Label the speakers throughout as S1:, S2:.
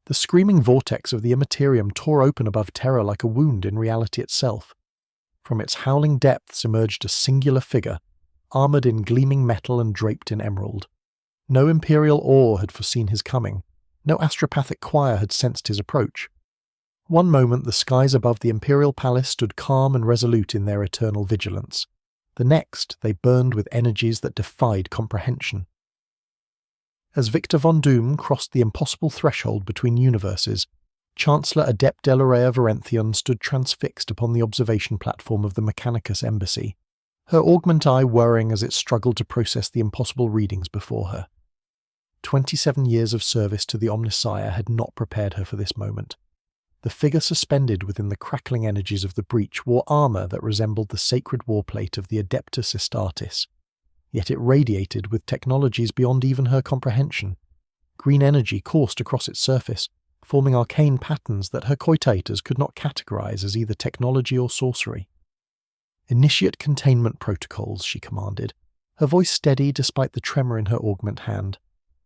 S1: The screaming vortex of the immaterium tore open above Terra like a wound in reality itself. From its howling depths emerged a singular figure, armoured in gleaming metal and draped in emerald. No imperial awe had foreseen his coming. No astropathic choir had sensed his approach. One moment the skies above the imperial palace stood calm and resolute in their eternal vigilance. The next they burned with energies that defied comprehension. As Victor von Doom crossed the impossible threshold between universes, Chancellor Adept Delarea Varenthion stood transfixed upon the observation platform of the Mechanicus embassy, her augment eye whirring as it struggled to process the impossible readings before her. 27 years of service to the Omnissiah had not prepared her for this moment. The figure suspended within the crackling energies of the breach wore armour that resembled the sacred warplate of the Adeptus Astartes. Yet it radiated with technologies beyond even her comprehension. Green energy coursed across its surface, forming arcane patterns that her coitators could not categorize as either technology or sorcery. "Initiate containment protocols," she commanded, her voice steady despite the tremor in her augment hand.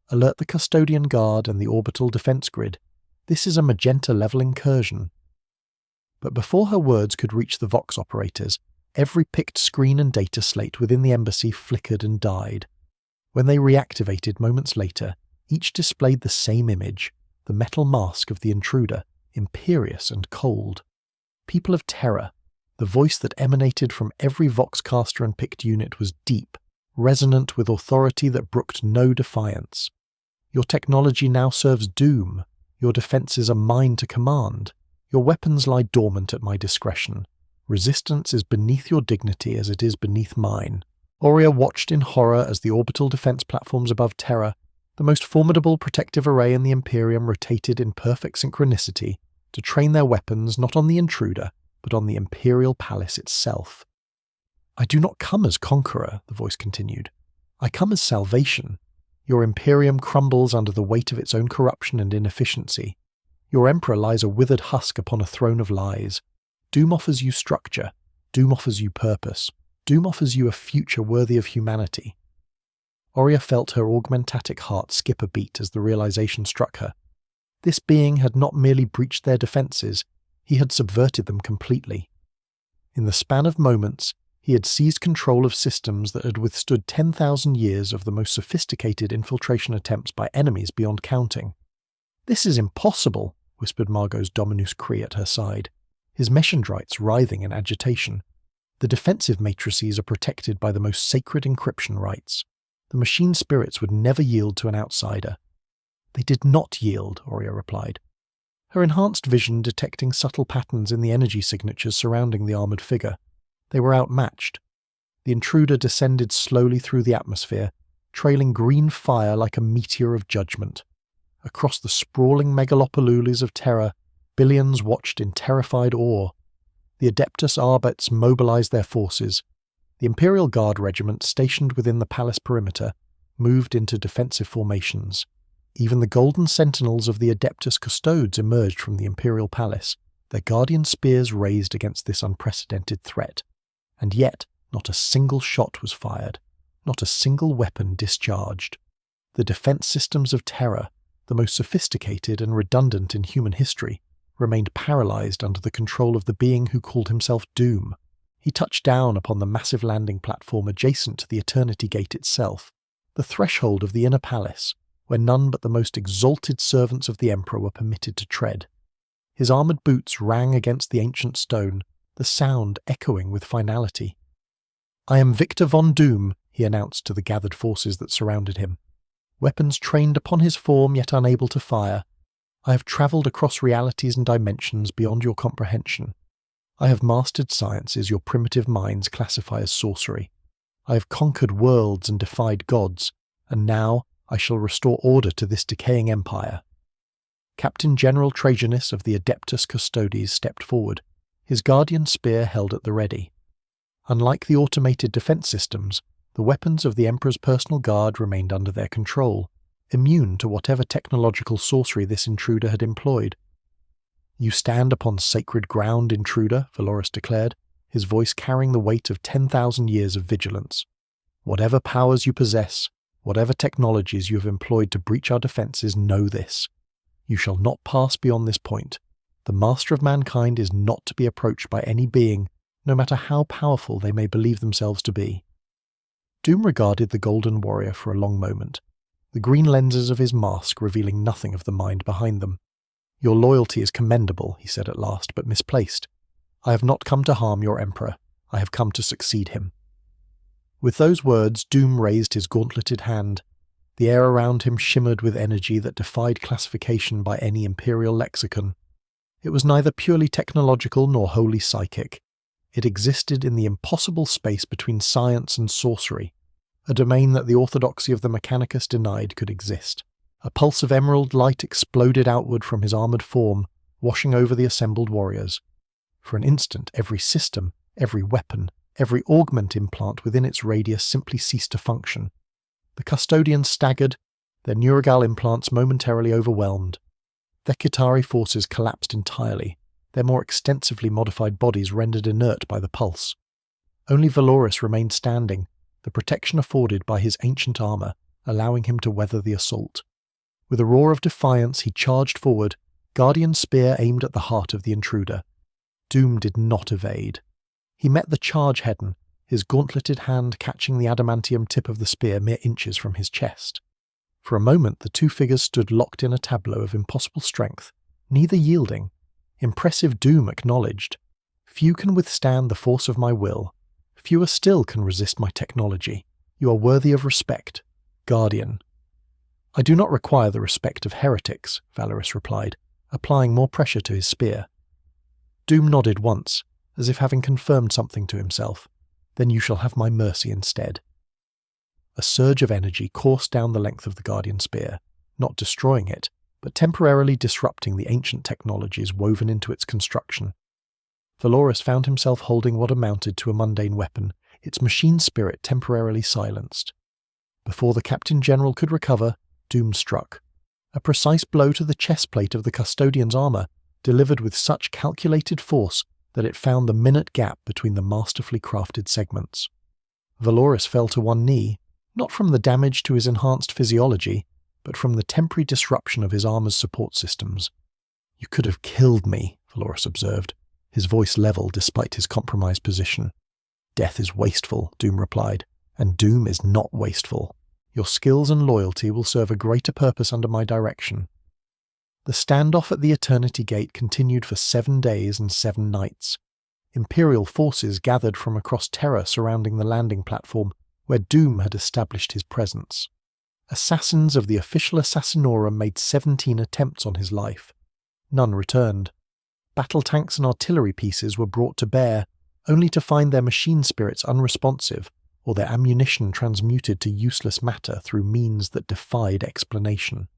S1: "Alert the custodian guard and the orbital defense grid. This is a magenta-level incursion." But before her words could reach the Vox operators, every picked screen and data slate within the embassy flickered and died. When they reactivated moments later, each displayed the same image, the metal mask of the intruder, imperious and cold. People of Terra, the voice that emanated from every Voxcaster and picked unit was deep, resonant with authority that brooked no defiance. "Your technology now serves doom. Your defenses are mine to command. Your weapons lie dormant at my discretion. Resistance is beneath your dignity as it is beneath mine." Aurea watched in horror as the orbital defense platforms above Terra, the most formidable protective array in the Imperium, rotated in perfect synchronicity to train their weapons not on the intruder, but on the Imperial Palace itself. "I do not come as conqueror," the voice continued. "I come as salvation. Your Imperium crumbles under the weight of its own corruption and inefficiency. Your Emperor lies a withered husk upon a throne of lies. Doom offers you structure. Doom offers you purpose. Doom offers you a future worthy of humanity." Aurea felt her augmentatic heart skip a beat as the realization struck her. This being had not merely breached their defenses, he had subverted them completely. In the span of moments, he had seized control of systems that had withstood 10,000 years of the most sophisticated infiltration attempts by enemies beyond counting. "This is impossible," whispered Margot's Dominus Cree at her side, his meshindrites writhing in agitation. "The defensive matrices are protected by the most sacred encryption rights. The machine spirits would never yield to an outsider." "They did not yield," Aurea replied, her enhanced vision detecting subtle patterns in the energy signatures surrounding the armoured figure. They were outmatched. The intruder descended slowly through the atmosphere, trailing green fire like a meteor of judgment. Across the sprawling megalopolules of Terra, billions watched in terrified awe. The Adeptus Arbits mobilized their forces. The Imperial Guard regiment stationed within the palace perimeter moved into defensive formations. Even the golden sentinels of the Adeptus Custodes emerged from the Imperial Palace, their guardian spears raised against this unprecedented threat. And yet, not a single shot was fired, not a single weapon discharged. The defense systems of Terra, the most sophisticated and redundant in human history, remained paralyzed under the control of the being who called himself Doom. He touched down upon the massive landing platform adjacent to the Eternity Gate itself, the threshold of the inner palace, where none but the most exalted servants of the Emperor were permitted to tread. His armoured boots rang against the ancient stone, the sound echoing with finality. "I am Victor von Doom," he announced to the gathered forces that surrounded him. Weapons trained upon his form yet unable to fire. "I have travelled across realities and dimensions beyond your comprehension. I have mastered sciences your primitive minds classify as sorcery. I have conquered worlds and defied gods, and now I shall restore order to this decaying empire." Captain General Trajanus of the Adeptus Custodes stepped forward, his guardian spear held at the ready. Unlike the automated defense systems, the weapons of the Emperor's personal guard remained under their control, immune to whatever technological sorcery this intruder had employed. "You stand upon sacred ground, intruder," Valoris declared, his voice carrying the weight of 10,000 years of vigilance. "Whatever powers you possess, whatever technologies you have employed to breach our defenses, know this. You shall not pass beyond this point. The master of mankind is not to be approached by any being, no matter how powerful they may believe themselves to be. Doom regarded the Golden Warrior for a long moment, the green lenses of his mask revealing nothing of the mind behind them. Your loyalty is commendable, he said at last, but misplaced. I have not come to harm your Emperor. I have come to succeed him. With those words, Doom raised his gauntleted hand. The air around him shimmered with energy that defied classification by any imperial lexicon. It was neither purely technological nor wholly psychic. It existed in the impossible space between science and sorcery, a domain that the orthodoxy of the Mechanicus denied could exist. A pulse of emerald light exploded outward from his armoured form, washing over the assembled warriors. For an instant, every system, every weapon, every augment implant within its radius simply ceased to function. The custodians staggered, their neurogal implants momentarily overwhelmed. Their Kitari forces collapsed entirely, their more extensively modified bodies rendered inert by the pulse. Only Valoris remained standing, the protection afforded by his ancient armour, allowing him to weather the assault. With a roar of defiance, he charged forward, guardian spear aimed at the heart of the intruder. Doom did not evade. He met the charge head-on, his gauntleted hand catching the adamantium tip of the spear mere inches from his chest. For a moment the two figures stood locked in a tableau of impossible strength, neither yielding. Impressive Doom acknowledged. Few can withstand the force of my will. Fewer still can resist my technology. You are worthy of respect. Guardian. I do not require the respect of heretics, Valoris replied, applying more pressure to his spear. Doom nodded once, as if having confirmed something to himself. Then you shall have my mercy instead. A surge of energy coursed down the length of the Guardian spear, not destroying it, but temporarily disrupting the ancient technologies woven into its construction. Valoris found himself holding what amounted to a mundane weapon, its machine spirit temporarily silenced. Before the Captain General could recover, Doom struck. A precise blow to the chest plate of the custodian's armour, delivered with such calculated force that it found the minute gap between the masterfully crafted segments. Valoris fell to one knee, not from the damage to his enhanced physiology, but from the temporary disruption of his armour's support systems. You could have killed me, Valoris observed, his voice level despite his compromised position. Death is wasteful, Doom replied, and Doom is not wasteful. Your skills and loyalty will serve a greater purpose under my direction. The standoff at the Eternity Gate continued for 7 days and 7 nights. Imperial forces gathered from across Terra surrounding the landing platform, where Doom had established his presence. Assassins of the official Assassinorum made 17 attempts on his life. None returned. Battle tanks and artillery pieces were brought to bear, only to find their machine spirits unresponsive, or their ammunition transmuted to useless matter through means that defied explanation.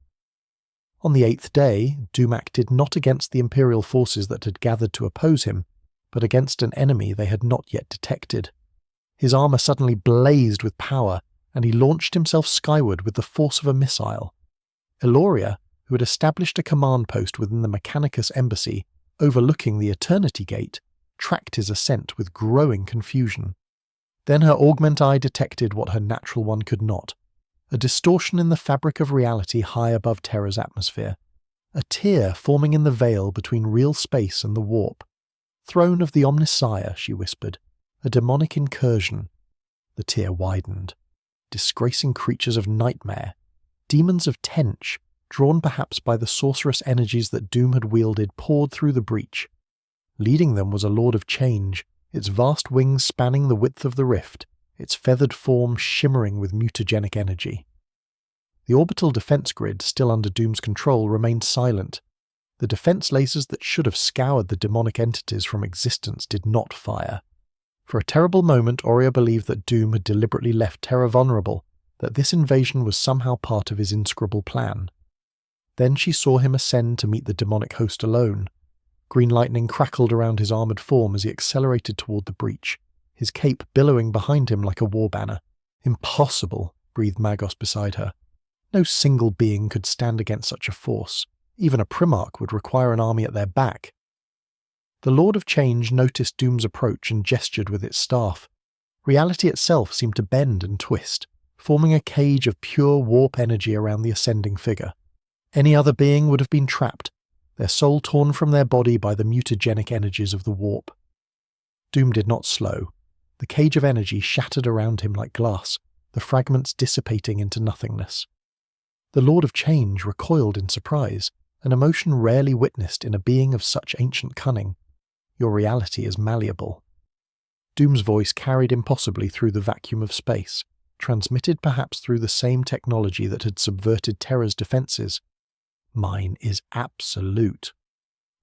S1: On the 8th day, Doom acted not against the Imperial forces that had gathered to oppose him, but against an enemy they had not yet detected. His armour suddenly blazed with power, and he launched himself skyward with the force of a missile. Eloria, who had established a command post within the Mechanicus embassy, overlooking the Eternity Gate, tracked his ascent with growing confusion. Then her augment eye detected what her natural one could not, a distortion in the fabric of reality high above Terra's atmosphere, a tear forming in the veil between real space and the warp. Throne of the Omnissiah, she whispered, a demonic incursion. The tear widened. Disgracing creatures of nightmare, demons of Tench, drawn perhaps by the sorcerous energies that Doom had wielded, poured through the breach. Leading them was a Lord of Change, its vast wings spanning the width of the rift, its feathered form shimmering with mutagenic energy. The orbital defense grid, still under Doom's control, remained silent. The defense lasers that should have scoured the demonic entities from existence did not fire. For a terrible moment, Aurea believed that Doom had deliberately left Terra vulnerable, that this invasion was somehow part of his inscrutable plan. Then she saw him ascend to meet the demonic host alone. Green lightning crackled around his armoured form as he accelerated toward the breach, his cape billowing behind him like a war banner. Impossible, breathed Magos beside her. No single being could stand against such a force. Even a Primarch would require an army at their back. The Lord of Change noticed Doom's approach and gestured with its staff. Reality itself seemed to bend and twist, forming a cage of pure warp energy around the ascending figure. Any other being would have been trapped, their soul torn from their body by the mutagenic energies of the warp. Doom did not slow. The cage of energy shattered around him like glass, the fragments dissipating into nothingness. The Lord of Change recoiled in surprise, an emotion rarely witnessed in a being of such ancient cunning. Your reality is malleable. Doom's voice carried impossibly through the vacuum of space, transmitted perhaps through the same technology that had subverted Terra's defences. Mine is absolute.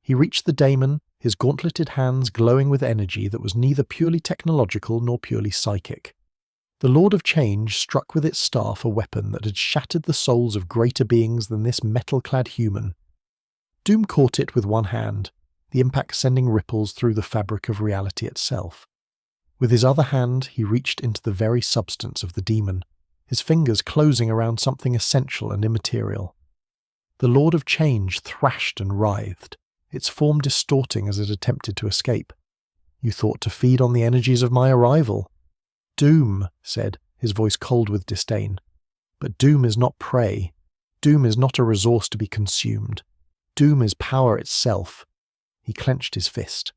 S1: He reached the daemon, his gauntleted hands glowing with energy that was neither purely technological nor purely psychic. The Lord of Change struck with its staff a weapon that had shattered the souls of greater beings than this metal-clad human. Doom caught it with one hand, the impact sending ripples through the fabric of reality itself. With his other hand, he reached into the very substance of the demon, his fingers closing around something essential and immaterial. The Lord of Change thrashed and writhed, its form distorting as it attempted to escape. You thought to feed on the energies of my arrival. Doom, said, his voice cold with disdain. But Doom is not prey. Doom is not a resource to be consumed. Doom is power itself. He clenched his fist.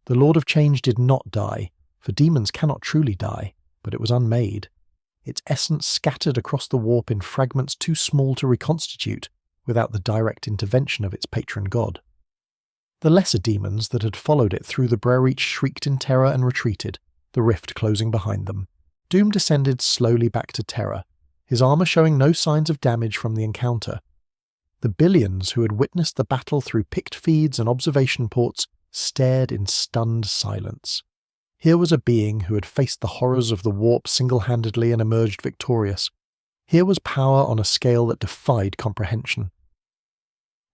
S1: The Lord of Change did not die, for demons cannot truly die, but it was unmade. Its essence scattered across the warp in fragments too small to reconstitute without the direct intervention of its patron god. The lesser demons that had followed it through the breach shrieked in terror and retreated, the rift closing behind them. Doom descended slowly back to Terra, his armour showing no signs of damage from the encounter. The billions who had witnessed the battle through picked feeds and observation ports stared in stunned silence. Here was a being who had faced the horrors of the warp single-handedly and emerged victorious. Here was power on a scale that defied comprehension.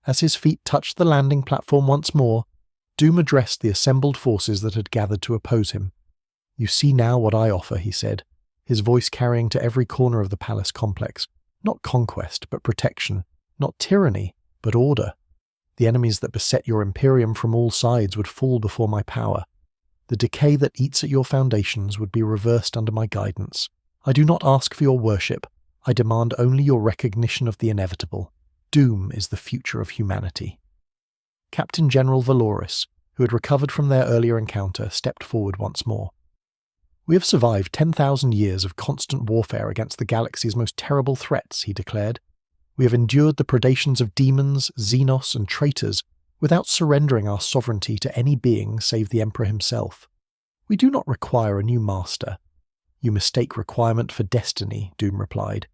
S1: As his feet touched the landing platform once more, Doom addressed the assembled forces that had gathered to oppose him. You see now what I offer, he said, his voice carrying to every corner of the palace complex. Not conquest, but protection. Not tyranny, but order. The enemies that beset your imperium from all sides would fall before my power. The decay that eats at your foundations would be reversed under my guidance. I do not ask for your worship. I demand only your recognition of the inevitable. Doom is the future of humanity. Captain General Valoris, who had recovered from their earlier encounter, stepped forward once more. We have survived 10,000 years of constant warfare against the galaxy's most terrible threats, he declared. We have endured the predations of demons, xenos, and traitors without surrendering our sovereignty to any being save the Emperor himself. We do not require a new master. You mistake requirement for destiny, Doom replied.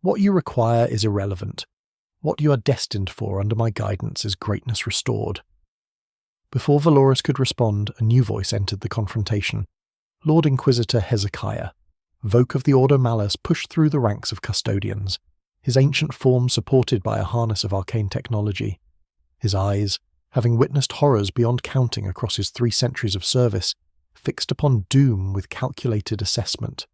S1: What you require is irrelevant. What you are destined for under my guidance is greatness restored. Before Valoris could respond, a new voice entered the confrontation. Lord Inquisitor Hezekiah, Voke of the Ordo Malus, pushed through the ranks of custodians, his ancient form supported by a harness of arcane technology. His eyes, having witnessed horrors beyond counting across his 3 centuries of service, fixed upon Doom with calculated assessment.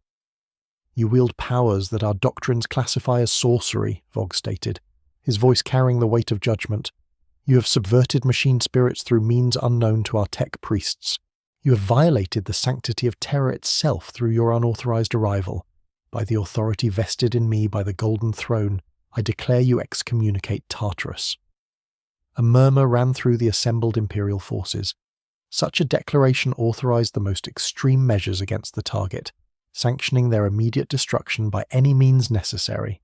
S1: You wield powers that our doctrines classify as sorcery, Vogue stated, his voice carrying the weight of judgment. You have subverted machine spirits through means unknown to our tech priests. You have violated the sanctity of Terra itself through your unauthorized arrival. By the authority vested in me by the Golden Throne, I declare you excommunicate Tartarus. A murmur ran through the assembled Imperial forces. Such a declaration authorized the most extreme measures against the target, sanctioning their immediate destruction by any means necessary.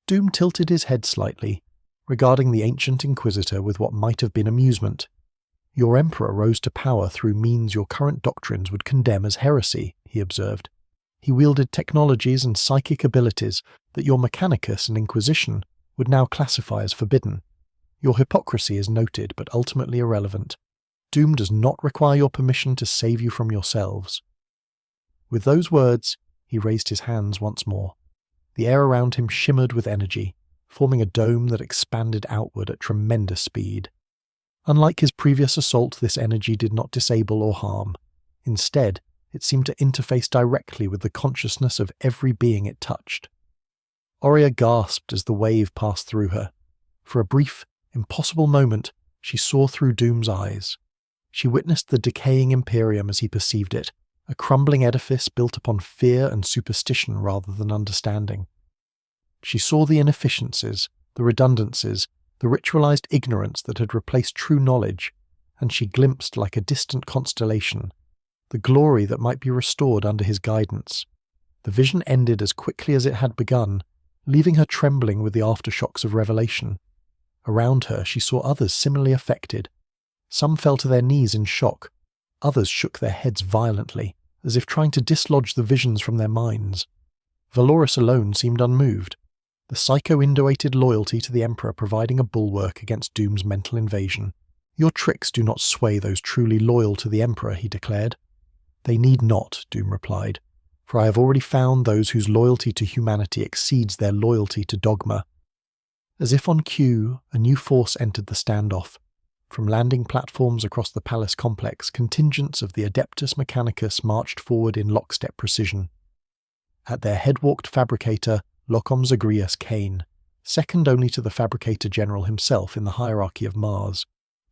S1: Doom tilted his head slightly, regarding the ancient Inquisitor with what might have been amusement. Your Emperor rose to power through means your current doctrines would condemn as heresy, he observed. He wielded technologies and psychic abilities that your Mechanicus and Inquisition would now classify as forbidden. Your hypocrisy is noted but ultimately irrelevant. Doom does not require your permission to save you from yourselves. With those words, he raised his hands once more. The air around him shimmered with energy, forming a dome that expanded outward at tremendous speed. Unlike his previous assault, this energy did not disable or harm. Instead, it seemed to interface directly with the consciousness of every being it touched. Aurea gasped as the wave passed through her. For a brief, impossible moment, she saw through Doom's eyes. She witnessed the decaying Imperium as he perceived it, a crumbling edifice built upon fear and superstition rather than understanding. She saw the inefficiencies, the redundancies, the ritualized ignorance that had replaced true knowledge, and she glimpsed like a distant constellation, the glory that might be restored under his guidance. The vision ended as quickly as it had begun, leaving her trembling with the aftershocks of revelation. Around her she saw others similarly affected. Some fell to their knees in shock, others shook their heads violently, as if trying to dislodge the visions from their minds. Valoris alone seemed unmoved, the psycho-indurated loyalty to the Emperor providing a bulwark against Doom's mental invasion. "Your tricks do not sway those truly loyal to the Emperor," he declared. "They need not," Doom replied, "for I have already found those whose loyalty to humanity exceeds their loyalty to dogma." As if on cue, a new force entered the standoff. From landing platforms across the palace complex, contingents of the Adeptus Mechanicus marched forward in lockstep precision. At their head walked fabricator, Locom Zagreus Kane, second only to the fabricator general himself in the hierarchy of Mars.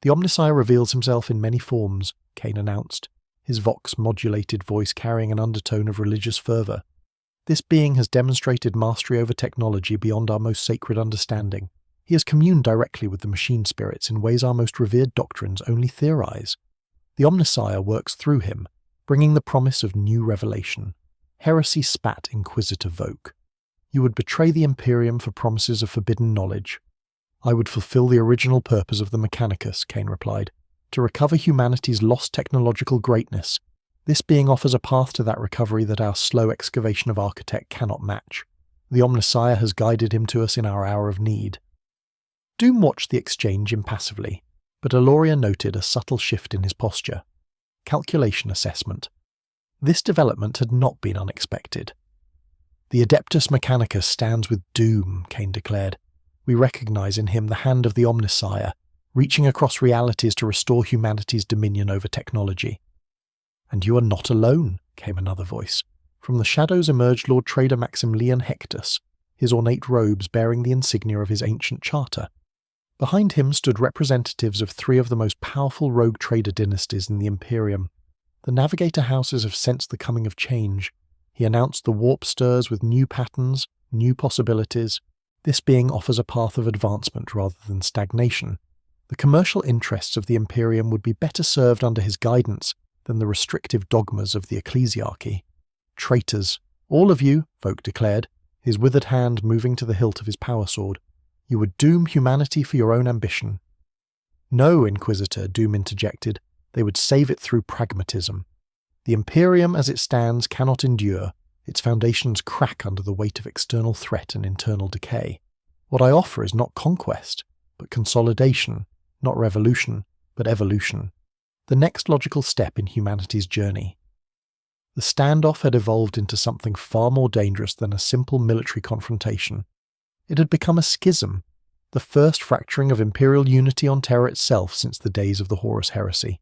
S1: "The Omnissiah reveals himself in many forms," Kane announced, his vox-modulated voice carrying an undertone of religious fervor. "This being has demonstrated mastery over technology beyond our most sacred understanding. He has communed directly with the machine spirits in ways our most revered doctrines only theorize. The Omnissiah works through him, bringing the promise of new revelation." Heresy spat Inquisitor Voke. "You would betray the Imperium for promises of forbidden knowledge." "I would fulfill the original purpose of the Mechanicus," Kane replied, "to recover humanity's lost technological greatness. This being offers a path to that recovery that our slow excavation of Architect cannot match. The Omnissiah has guided him to us in our hour of need." Doom watched the exchange impassively, but Aloria noted a subtle shift in his posture. Calculation assessment. This development had not been unexpected. "The Adeptus Mechanicus stands with Doom," Kane declared. "We recognize in him the hand of the Omnissiah, reaching across realities to restore humanity's dominion over technology." "And you are not alone," came another voice. From the shadows emerged Lord Trader Maximilian Hectus, his ornate robes bearing the insignia of his ancient charter. Behind him stood representatives of three of the most powerful rogue trader dynasties in the Imperium. The Navigator houses have sensed the coming of change. He announced the warp stirs with new patterns, new possibilities. This being offers a path of advancement rather than stagnation. The commercial interests of the Imperium would be better served under his guidance than the restrictive dogmas of the ecclesiarchy. "Traitors, all of you," Voke declared, his withered hand moving to the hilt of his power sword. "You would doom humanity for your own ambition." "No, Inquisitor," Doom interjected. "They would save it through pragmatism. The Imperium as it stands cannot endure. Its foundations crack under the weight of external threat and internal decay. What I offer is not conquest, but consolidation, not revolution, but evolution. The next logical step in humanity's journey." The standoff had evolved into something far more dangerous than a simple military confrontation. It had become a schism, the first fracturing of Imperial unity on Terra itself since the days of the Horus Heresy.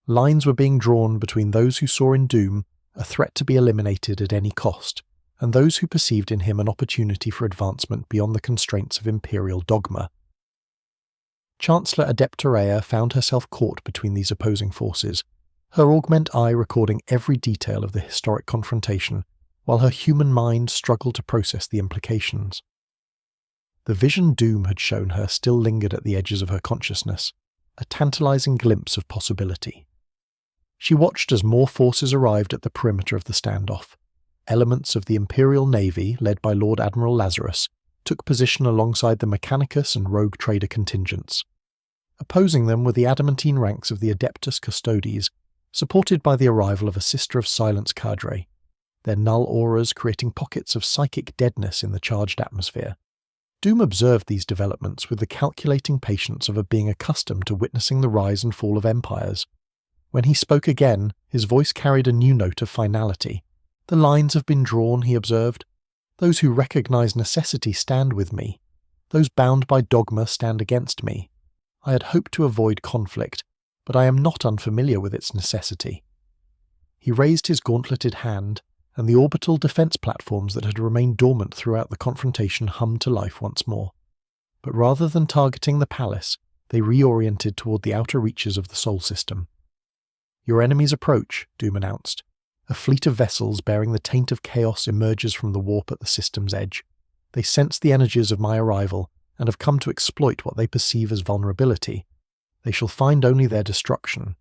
S1: Lines were being drawn between those who saw in Doom a threat to be eliminated at any cost, and those who perceived in him an opportunity for advancement beyond the constraints of Imperial dogma. Chancellor Adeptorea found herself caught between these opposing forces, her augment eye recording every detail of the historic confrontation, while her human mind struggled to process the implications. The vision Doom had shown her still lingered at the edges of her consciousness, a tantalizing glimpse of possibility. She watched as more forces arrived at the perimeter of the standoff. Elements of the Imperial Navy, led by Lord Admiral Lazarus, took position alongside the Mechanicus and Rogue Trader contingents. Opposing them were the adamantine ranks of the Adeptus Custodes, supported by the arrival of a Sister of Silence cadre, their null auras creating pockets of psychic deadness in the charged atmosphere. Doom observed these developments with the calculating patience of a being accustomed to witnessing the rise and fall of empires. When he spoke again, his voice carried a new note of finality. "The lines have been drawn," he observed. "Those who recognize necessity stand with me. Those bound by dogma stand against me. I had hoped to avoid conflict, but I am not unfamiliar with its necessity." He raised his gauntleted hand, and the orbital defense platforms that had remained dormant throughout the confrontation hummed to life once more. But rather than targeting the palace, they reoriented toward the outer reaches of the Sol system. "Your enemies approach," Doom announced. "A fleet of vessels bearing the taint of chaos emerges from the warp at the system's edge. They sense the energies of my arrival, and have come to exploit what they perceive as vulnerability. They shall find only their destruction.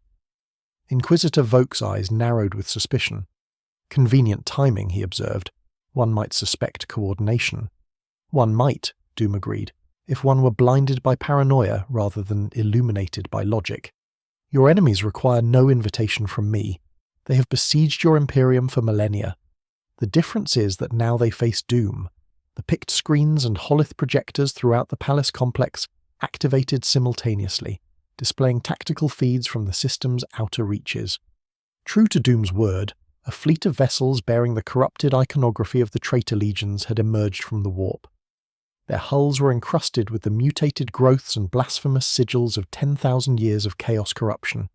S1: Inquisitor Vok's eyes narrowed with suspicion. Convenient timing, he observed. One might suspect coordination. One might, Doom agreed, if one were blinded by paranoia rather than illuminated by logic. Your enemies require no invitation from me. They have besieged your Imperium for millennia. The difference is that now they face doom. The picked screens and holith projectors throughout the palace complex activated simultaneously, displaying tactical feeds from the system's outer reaches. True to Doom's word, a fleet of vessels bearing the corrupted iconography of the traitor legions had emerged from the warp. Their hulls were encrusted with the mutated growths and blasphemous sigils of 10,000 years of chaos corruption.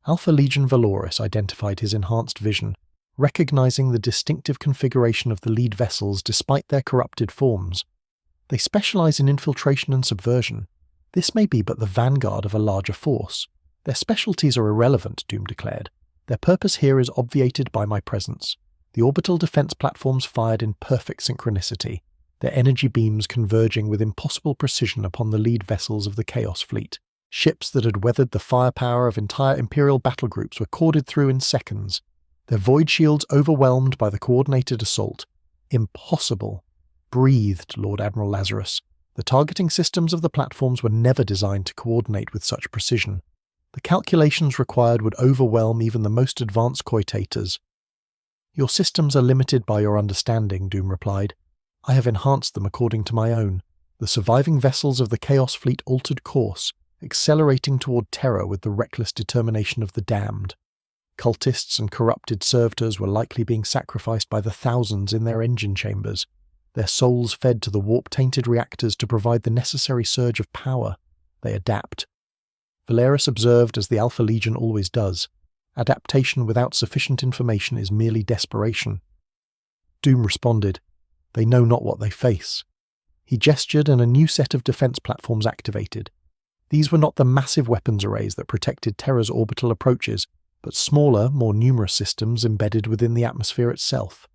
S1: Alpha Legion Valoris identified his enhanced vision, recognizing the distinctive configuration of the lead vessels despite their corrupted forms. They specialize in infiltration and subversion. This may be but the vanguard of a larger force. Their specialties are irrelevant, Doom declared. Their purpose here is obviated by my presence. The orbital defense platforms fired in perfect synchronicity, their energy beams converging with impossible precision upon the lead vessels of the Chaos Fleet. Ships that had weathered the firepower of entire Imperial battle groups were corded through in seconds, their void shields overwhelmed by the coordinated assault. Impossible, breathed Lord Admiral Lazarus. The targeting systems of the platforms were never designed to coordinate with such precision. The calculations required would overwhelm even the most advanced coitators. Your systems are limited by your understanding, Doom replied. I have enhanced them according to my own. The surviving vessels of the Chaos Fleet altered course, accelerating toward terror with the reckless determination of the damned. Cultists and corrupted servitors were likely being sacrificed by the thousands in their engine chambers, their souls fed to the warp-tainted reactors to provide the necessary surge of power. They adapt. Valeris observed as the Alpha Legion always does. Adaptation without sufficient information is merely desperation. Doom responded. They know not what they face. He gestured and a new set of defense platforms activated. These were not the massive weapons arrays that protected Terra's orbital approaches, but smaller, more numerous systems embedded within the atmosphere itself.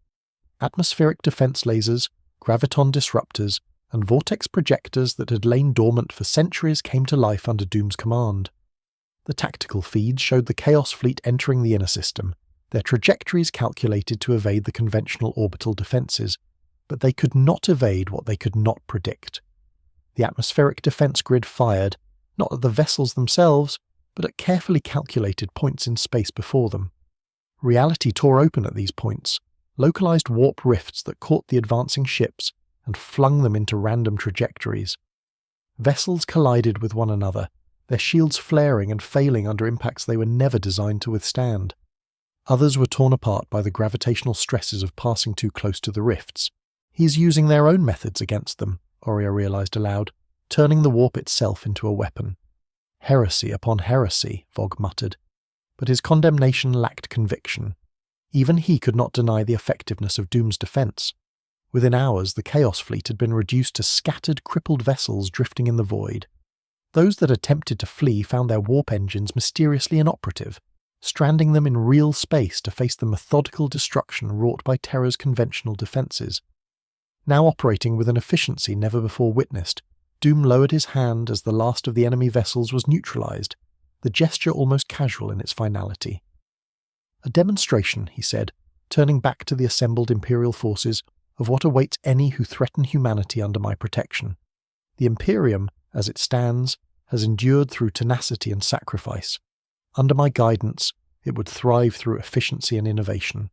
S1: Atmospheric defense lasers, graviton disruptors, and vortex projectors that had lain dormant for centuries came to life under Doom's command. The tactical feeds showed the Chaos Fleet entering the inner system, their trajectories calculated to evade the conventional orbital defenses, but they could not evade what they could not predict. The atmospheric defense grid fired, not at the vessels themselves, but at carefully calculated points in space before them. Reality tore open at these points, localized warp rifts that caught the advancing ships and flung them into random trajectories. Vessels collided with one another, their shields flaring and failing under impacts they were never designed to withstand. Others were torn apart by the gravitational stresses of passing too close to the rifts. He's using their own methods against them, Oria realized aloud, turning the warp itself into a weapon. Heresy upon heresy, Vog muttered. But his condemnation lacked conviction. Even he could not deny the effectiveness of Doom's defense. Within hours, the Chaos Fleet had been reduced to scattered, crippled vessels drifting in the void. Those that attempted to flee found their warp engines mysteriously inoperative, stranding them in real space to face the methodical destruction wrought by Terra's conventional defenses. Now operating with an efficiency never before witnessed, Doom lowered his hand as the last of the enemy vessels was neutralized, the gesture almost casual in its finality. A demonstration, he said, turning back to the assembled Imperial forces, of what awaits any who threaten humanity under my protection. The Imperium, as it stands, has endured through tenacity and sacrifice. Under my guidance, it would thrive through efficiency and innovation.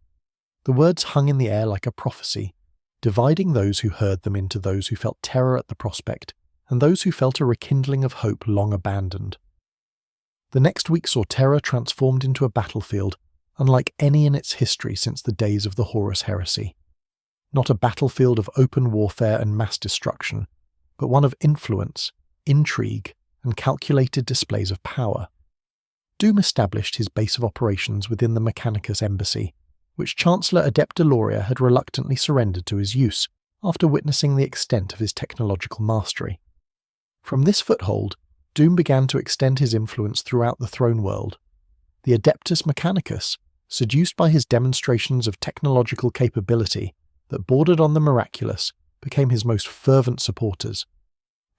S1: The words hung in the air like a prophecy, dividing those who heard them into those who felt terror at the prospect, and those who felt a rekindling of hope long abandoned. The next week saw Terra transformed into a battlefield, unlike any in its history since the days of the Horus Heresy. Not a battlefield of open warfare and mass destruction, but one of influence, intrigue, and calculated displays of power. Doom established his base of operations within the Mechanicus embassy, which Chancellor Adept Deloria had reluctantly surrendered to his use after witnessing the extent of his technological mastery. From this foothold, Doom began to extend his influence throughout the throne world. The Adeptus Mechanicus, seduced by his demonstrations of technological capability that bordered on the miraculous, became his most fervent supporters.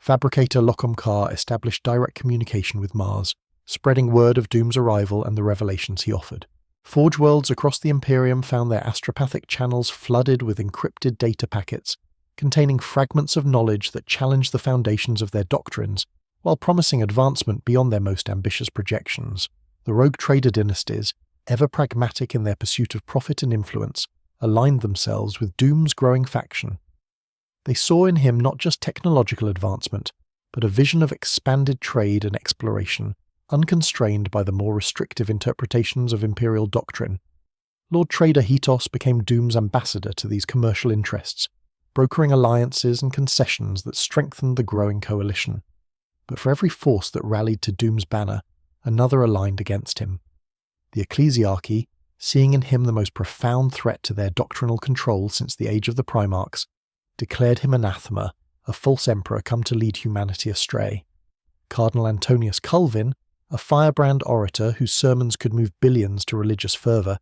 S1: Fabricator Locom Carr established direct communication with Mars, spreading word of Doom's arrival and the revelations he offered. Forge worlds across the Imperium found their astropathic channels flooded with encrypted data packets, containing fragments of knowledge that challenged the foundations of their doctrines, while promising advancement beyond their most ambitious projections. The rogue trader dynasties, ever pragmatic in their pursuit of profit and influence, aligned themselves with Doom's growing faction. They saw in him not just technological advancement, but a vision of expanded trade and exploration, unconstrained by the more restrictive interpretations of imperial doctrine. Lord Trader Hetos became Doom's ambassador to these commercial interests, brokering alliances and concessions that strengthened the growing coalition. But for every force that rallied to Doom's banner, another aligned against him. The ecclesiarchy, seeing in him the most profound threat to their doctrinal control since the age of the Primarchs, declared him anathema, a false emperor come to lead humanity astray. Cardinal Antonius Culvin, a firebrand orator whose sermons could move billions to religious fervour,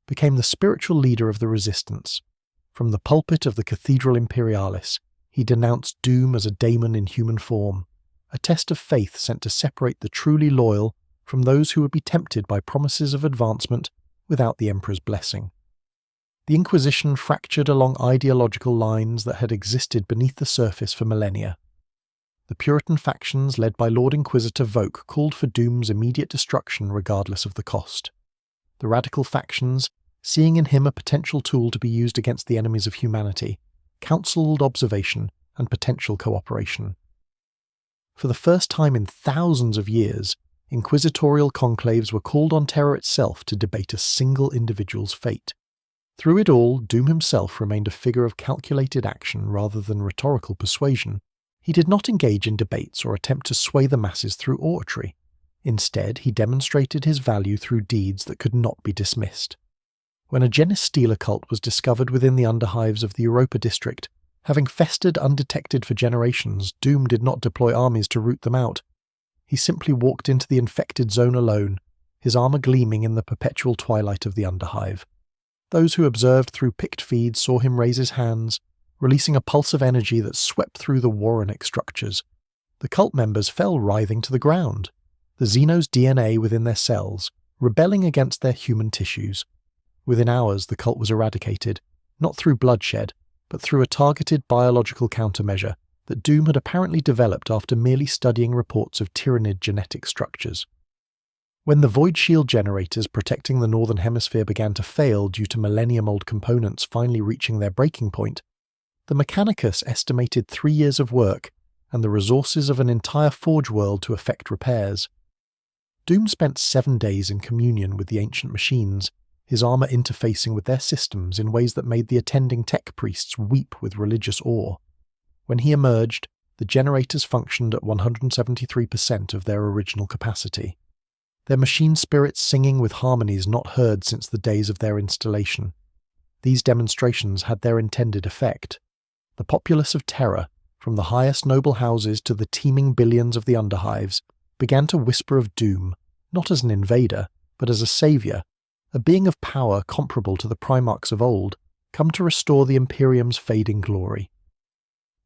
S1: became the spiritual leader of the resistance. From the pulpit of the Cathedral Imperialis, he denounced Doom as a daemon in human form, a test of faith sent to separate the truly loyal from those who would be tempted by promises of advancement without the Emperor's blessing. The Inquisition fractured along ideological lines that had existed beneath the surface for millennia. The Puritan factions led by Lord Inquisitor Voke called for Doom's immediate destruction regardless of the cost. The radical factions, seeing in him a potential tool to be used against the enemies of humanity, counselled observation and potential cooperation. For the first time in thousands of years, inquisitorial conclaves were called on terror itself to debate a single individual's fate. Through it all, Doom himself remained a figure of calculated action rather than rhetorical persuasion. He did not engage in debates or attempt to sway the masses through oratory. Instead, he demonstrated his value through deeds that could not be dismissed. When a Genestealer cult was discovered within the underhives of the Europa district, having festered undetected for generations, Doom did not deploy armies to root them out. He simply walked into the infected zone alone, his armour gleaming in the perpetual twilight of the underhive. Those who observed through picked feeds saw him raise his hands, releasing a pulse of energy that swept through the warrenic structures. The cult members fell writhing to the ground, the Xenos' DNA within their cells, rebelling against their human tissues. Within hours, the cult was eradicated, not through bloodshed, but through a targeted biological countermeasure that Doom had apparently developed after merely studying reports of tyrannid genetic structures. When the void shield generators protecting the Northern Hemisphere began to fail due to millennium-old components finally reaching their breaking point, the Mechanicus estimated 3 years of work and the resources of an entire Forge world to effect repairs. Doom spent 7 days in communion with the ancient machines, his armour interfacing with their systems in ways that made the attending tech priests weep with religious awe. When he emerged, the generators functioned at 173% of their original capacity, their machine spirits singing with harmonies not heard since the days of their installation. These demonstrations had their intended effect. The populace of Terra, from the highest noble houses to the teeming billions of the underhives, began to whisper of Doom, not as an invader, but as a saviour, a being of power comparable to the Primarchs of old, come to restore the Imperium's fading glory.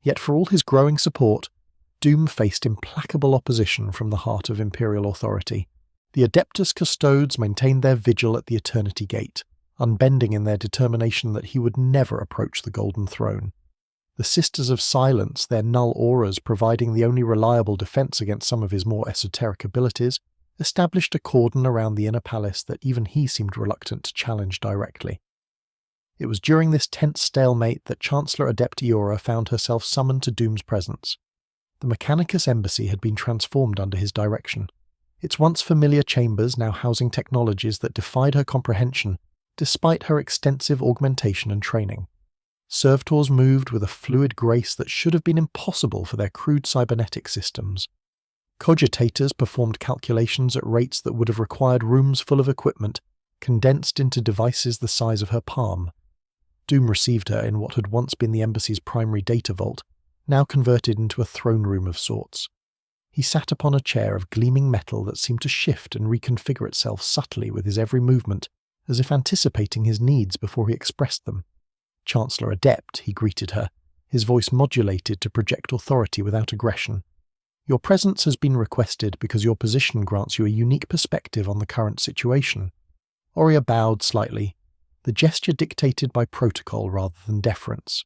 S1: Yet for all his growing support, Doom faced implacable opposition from the heart of Imperial authority. The Adeptus Custodes maintained their vigil at the Eternity Gate, unbending in their determination that he would never approach the Golden Throne. The Sisters of Silence, their null auras providing the only reliable defence against some of his more esoteric abilities, established a cordon around the inner palace that even he seemed reluctant to challenge directly. It was during this tense stalemate that Chancellor Adept Iora found herself summoned to Doom's presence. The Mechanicus embassy had been transformed under his direction, its once familiar chambers now housing technologies that defied her comprehension, despite her extensive augmentation and training. Servitors moved with a fluid grace that should have been impossible for their crude cybernetic systems. Cogitators performed calculations at rates that would have required rooms full of equipment, condensed into devices the size of her palm. Doom received her in what had once been the embassy's primary data vault, now converted into a throne room of sorts. He sat upon a chair of gleaming metal that seemed to shift and reconfigure itself subtly with his every movement, as if anticipating his needs before he expressed them. Chancellor Adept, he greeted her, his voice modulated to project authority without aggression. "Your presence has been requested because your position grants you a unique perspective on the current situation." Oria bowed slightly, the gesture dictated by protocol rather than deference.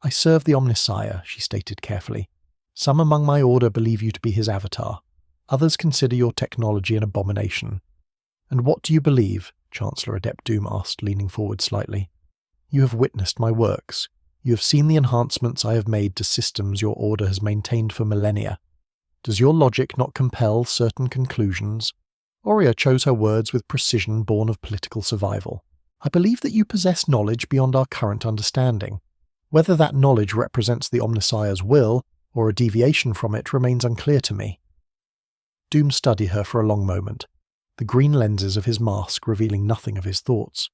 S1: "I serve the Omnissiah," she stated carefully. "Some among my order believe you to be his avatar. Others consider your technology an abomination." "And what do you believe?" Chancellor Adept Doom asked, leaning forward slightly. "You have witnessed my works. You have seen the enhancements I have made to systems your order has maintained for millennia. Does your logic not compel certain conclusions?" Oria chose her words with precision born of political survival. "I believe that you possess knowledge beyond our current understanding. Whether that knowledge represents the Omnissiah's will, or a deviation from it, remains unclear to me." Doom studied her for a long moment, the green lenses of his mask revealing nothing of his thoughts.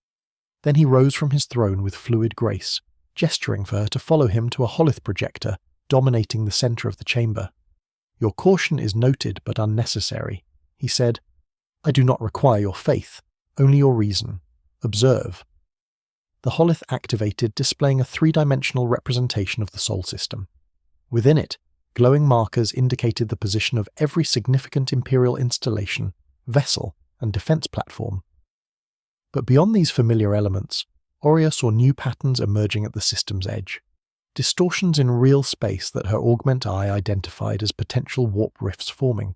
S1: Then he rose from his throne with fluid grace, gesturing for her to follow him to a holith projector dominating the centre of the chamber. "Your caution is noted but unnecessary," he said. "I do not require your faith, only your reason. Observe." The holith activated, displaying a three-dimensional representation of the Sol system. Within it, glowing markers indicated the position of every significant Imperial installation, vessel, and defense platform. But beyond these familiar elements, Oria saw new patterns emerging at the system's edge, distortions in real space that her augment eye identified as potential warp rifts forming.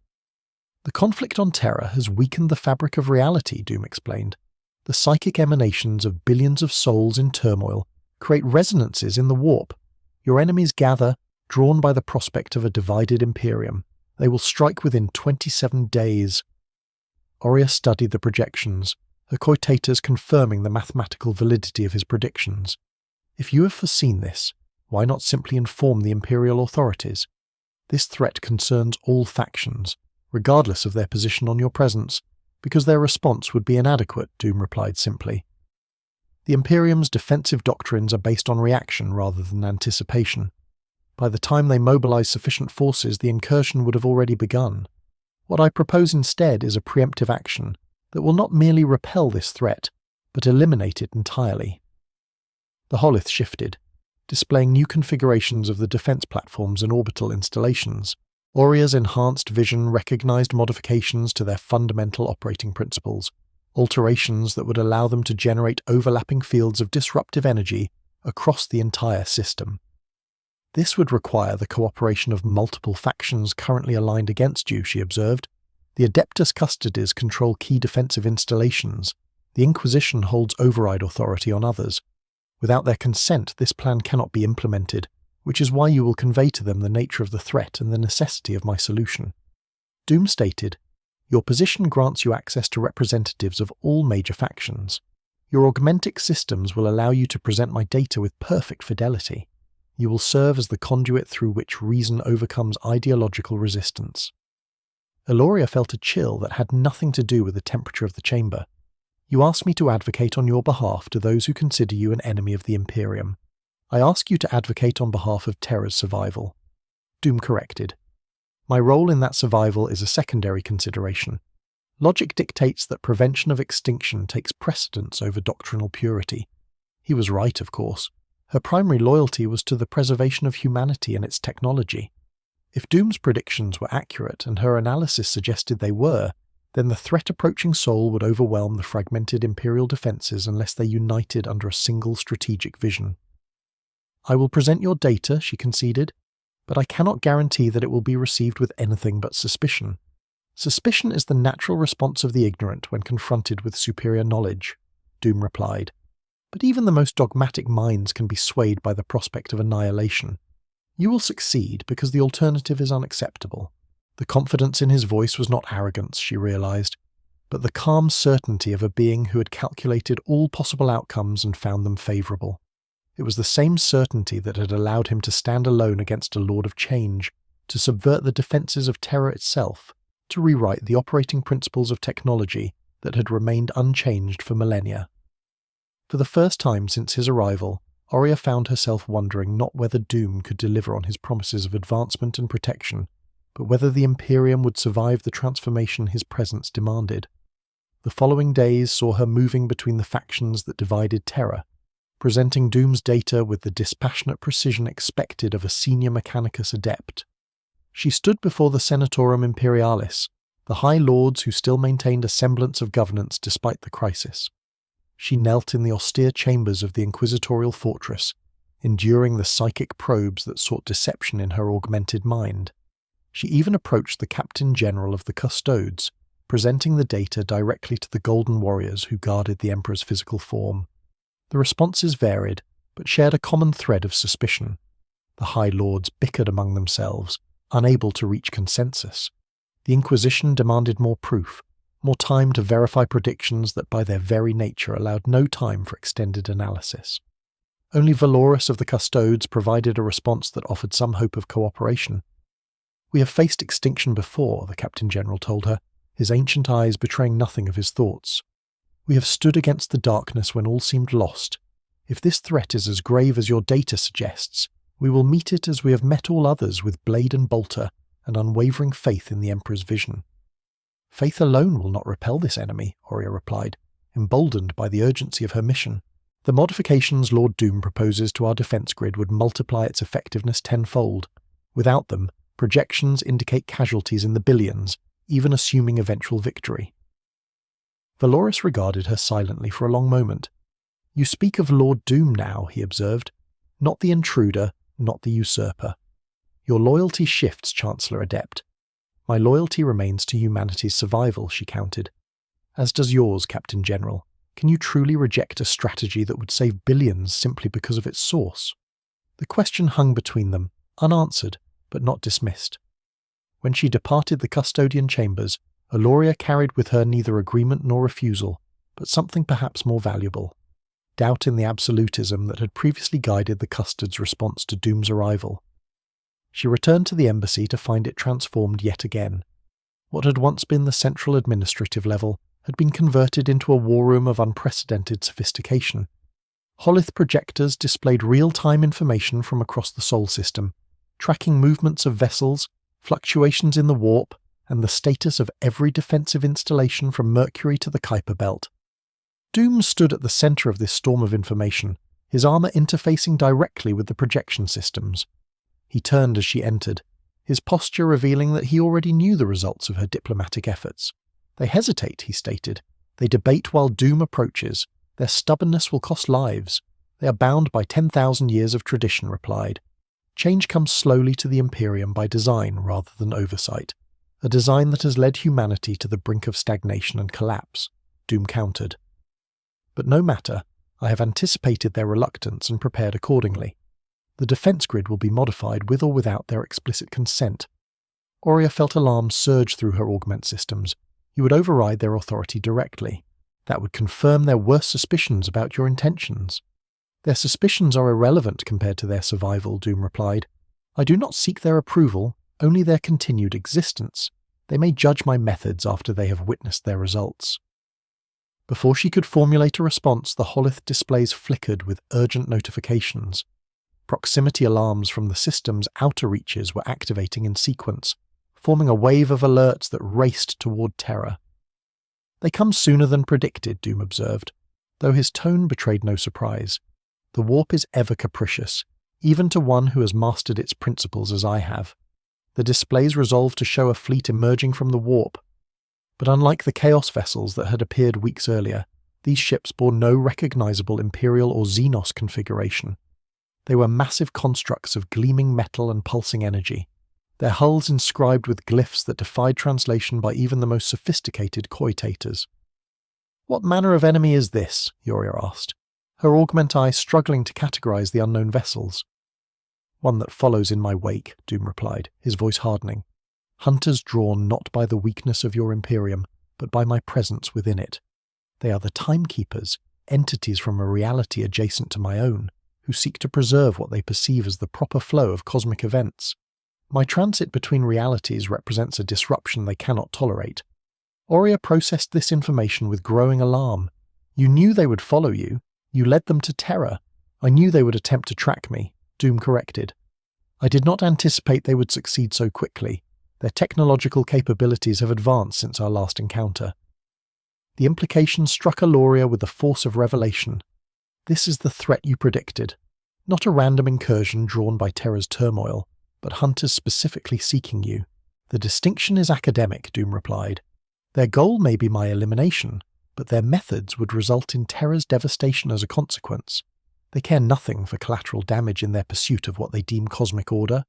S1: "The conflict on Terra has weakened the fabric of reality," Doom explained. "The psychic emanations of billions of souls in turmoil create resonances in the warp. Your enemies gather, drawn by the prospect of a divided Imperium. They will strike within 27 days. Oria studied the projections, her coitators confirming the mathematical validity of his predictions. "If you have foreseen this, why not simply inform the Imperial authorities? This threat concerns all factions, regardless of their position on your presence, because their response would be inadequate," Doom replied simply. "The Imperium's defensive doctrines are based on reaction rather than anticipation. By the time they mobilize sufficient forces, the incursion would have already begun. What I propose instead is a preemptive action that will not merely repel this threat, but eliminate it entirely." The holith shifted, displaying new configurations of the defense platforms and orbital installations. Oria's enhanced vision recognized modifications to their fundamental operating principles, alterations that would allow them to generate overlapping fields of disruptive energy across the entire system. "This would require the cooperation of multiple factions currently aligned against you," she observed. "The Adeptus Custodes control key defensive installations. The Inquisition holds override authority on others. Without their consent, this plan cannot be implemented, which is why you will convey to them the nature of the threat and the necessity of my solution." Doom stated, "Your position grants you access to representatives of all major factions. Your augmentic systems will allow you to present my data with perfect fidelity. You will serve as the conduit through which reason overcomes ideological resistance." Eloria felt a chill that had nothing to do with the temperature of the chamber. "You ask me to advocate on your behalf to those who consider you an enemy of the Imperium. I ask you to advocate on behalf of Terra's survival." Doom corrected. "My role in that survival is a secondary consideration. Logic dictates that prevention of extinction takes precedence over doctrinal purity." He was right, of course. Her primary loyalty was to the preservation of humanity and its technology. If Doom's predictions were accurate, and her analysis suggested they were, then the threat approaching Sol would overwhelm the fragmented Imperial defenses unless they united under a single strategic vision. "I will present your data," she conceded, "but I cannot guarantee that it will be received with anything but suspicion. Suspicion is the natural response of the ignorant when confronted with superior knowledge," Doom replied. "But even the most dogmatic minds can be swayed by the prospect of annihilation. You will succeed because the alternative is unacceptable." The confidence in his voice was not arrogance, she realized, but the calm certainty of a being who had calculated all possible outcomes and found them favorable. It was the same certainty that had allowed him to stand alone against a Lord of Change, to subvert the defenses of Terra itself, to rewrite the operating principles of technology that had remained unchanged for millennia. For the first time since his arrival, Oria found herself wondering not whether Doom could deliver on his promises of advancement and protection, but whether the Imperium would survive the transformation his presence demanded. The following days saw her moving between the factions that divided Terra, presenting Doom's data with the dispassionate precision expected of a senior Mechanicus adept. She stood before the Senatorum Imperialis, the High Lords who still maintained a semblance of governance despite the crisis. She knelt in the austere chambers of the inquisitorial fortress, enduring the psychic probes that sought deception in her augmented mind. She even approached the Captain General of the Custodes, presenting the data directly to the Golden Warriors who guarded the Emperor's physical form. The responses varied, but shared a common thread of suspicion. The High Lords bickered among themselves, unable to reach consensus. The Inquisition demanded more proof, more time to verify predictions that by their very nature allowed no time for extended analysis. Only Valorous of the Custodes provided a response that offered some hope of cooperation. "We have faced extinction before," the Captain General told her, his ancient eyes betraying nothing of his thoughts. "We have stood against the darkness when all seemed lost. If this threat is as grave as your data suggests, we will meet it as we have met all others, with blade and bolter, and unwavering faith in the Emperor's vision." "Faith alone will not repel this enemy," Aurea replied, emboldened by the urgency of her mission. "The modifications Lord Doom proposes to our defense grid would multiply its effectiveness tenfold. Without them, projections indicate casualties in the billions, even assuming eventual victory." Valorous regarded her silently for a long moment. "You speak of Lord Doom now," he observed. "Not the intruder, not the usurper. Your loyalty shifts, Chancellor Adept." "My loyalty remains to humanity's survival," she countered. "As does yours, Captain General. Can you truly reject a strategy that would save billions simply because of its source?" The question hung between them, unanswered, but not dismissed. When she departed the custodian chambers, Aloria carried with her neither agreement nor refusal, but something perhaps more valuable: doubt in the absolutism that had previously guided the Custod's response to Doom's arrival. She returned to the embassy to find it transformed yet again. What had once been the central administrative level had been converted into a war room of unprecedented sophistication. Holith projectors displayed real-time information from across the Sol system, tracking movements of vessels, fluctuations in the warp, and the status of every defensive installation from Mercury to the Kuiper Belt. Doom stood at the center of this storm of information, his armor interfacing directly with the projection systems. He turned as she entered, his posture revealing that he already knew the results of her diplomatic efforts. "They hesitate," he stated. "They debate while Doom approaches. Their stubbornness will cost lives. They are bound by 10,000 years of tradition," replied. "Change comes slowly to the Imperium by design rather than oversight. A design that has led humanity to the brink of stagnation and collapse," Doom countered. "But no matter, I have anticipated their reluctance and prepared accordingly. The defense grid will be modified with or without their explicit consent." Aurea felt alarm surge through her augment systems. "You would override their authority directly. That would confirm their worst suspicions about your intentions." "Their suspicions are irrelevant compared to their survival," Doom replied. "I do not seek their approval, only their continued existence. They may judge my methods after they have witnessed their results." Before she could formulate a response, the Holith displays flickered with urgent notifications. Proximity alarms from the system's outer reaches were activating in sequence, forming a wave of alerts that raced toward terror. "They come sooner than predicted," Doom observed, though his tone betrayed no surprise. "The warp is ever capricious, even to one who has mastered its principles as I have. The displays resolved to show a fleet emerging from the warp. But unlike the Chaos vessels that had appeared weeks earlier, these ships bore no recognizable Imperial or Xenos configuration. They were massive constructs of gleaming metal and pulsing energy, their hulls inscribed with glyphs that defied translation by even the most sophisticated coitators. "What manner of enemy is this?" Aurea asked, her augment eye struggling to categorize the unknown vessels. "One that follows in my wake," Doom replied, his voice hardening. "Hunters drawn not by the weakness of your Imperium, but by my presence within it. They are the timekeepers, entities from a reality adjacent to my own, who seek to preserve what they perceive as the proper flow of cosmic events. My transit between realities represents a disruption they cannot tolerate." Aurea processed this information with growing alarm. "You knew they would follow you. You led them to terror. I knew they would attempt to track me," Doom corrected. "I did not anticipate they would succeed so quickly. Their technological capabilities have advanced since our last encounter." The implication struck Aloria with the force of revelation. This is the threat you predicted. Not a random incursion drawn by Terra's turmoil, but hunters specifically seeking you. The distinction is academic, Doom replied. Their goal may be my elimination, but their methods would result in Terra's devastation as a consequence. They care nothing for collateral damage in their pursuit of what they deem cosmic order.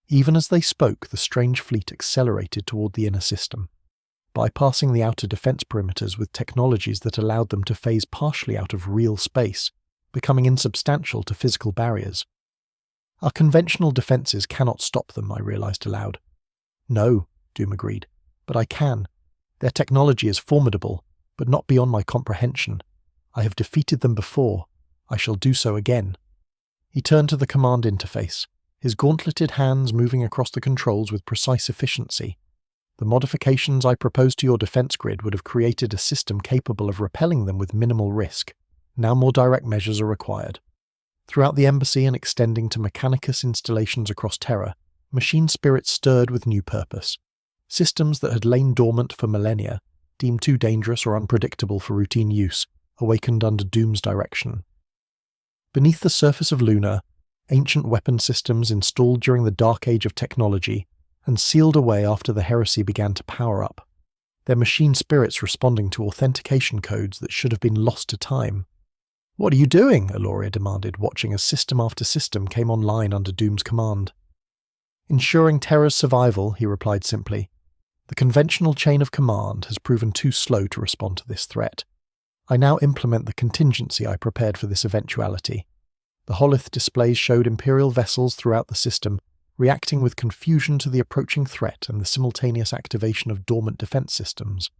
S1: Even as they spoke, the strange fleet accelerated toward the inner system, bypassing the outer defense perimeters with technologies that allowed them to phase partially out of real space, becoming insubstantial to physical barriers. Our conventional defenses cannot stop them, I realized aloud. No, Doom agreed, but I can. Their technology is formidable, but not beyond my comprehension. I have defeated them before. I shall do so again. He turned to the command interface, his gauntleted hands moving across the controls with precise efficiency. The modifications I proposed to your defense grid would have created a system capable of repelling them with minimal risk. Now more direct measures are required. Throughout the embassy and extending to Mechanicus installations across Terra, machine spirits stirred with new purpose. Systems that had lain dormant for millennia, deemed too dangerous or unpredictable for routine use, awakened under Doom's direction. Beneath the surface of Luna, ancient weapon systems installed during the Dark Age of technology and sealed away after the heresy began to power up, their machine spirits responding to authentication codes that should have been lost to time. "What are you doing?" Aloria demanded, watching as system after system came online under Doom's command. "Ensuring Terra's survival," he replied simply. "The conventional chain of command has proven too slow to respond to this threat. I now implement the contingency I prepared for this eventuality." The Holith displays showed Imperial vessels throughout the system, reacting with confusion to the approaching threat and the simultaneous activation of dormant defense systems.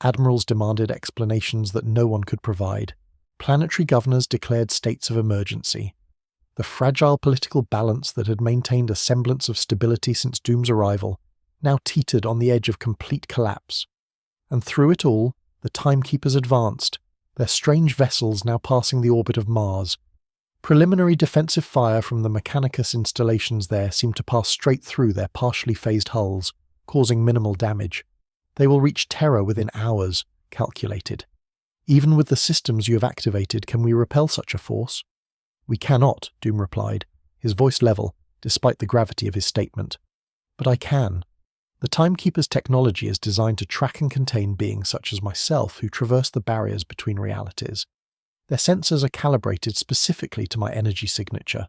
S1: Admirals demanded explanations that no one could provide. Planetary governors declared states of emergency. The fragile political balance that had maintained a semblance of stability since Doom's arrival now teetered on the edge of complete collapse. And through it all, the Timekeepers advanced, their strange vessels now passing the orbit of Mars. Preliminary defensive fire from the Mechanicus installations there seemed to pass straight through their partially phased hulls, causing minimal damage. They will reach Terra within hours, calculated. Even with the systems you have activated, can we repel such a force? We cannot, Doom replied, his voice level, despite the gravity of his statement. But I can. The Timekeeper's technology is designed to track and contain beings such as myself who traverse the barriers between realities. Their sensors are calibrated specifically to my energy signature.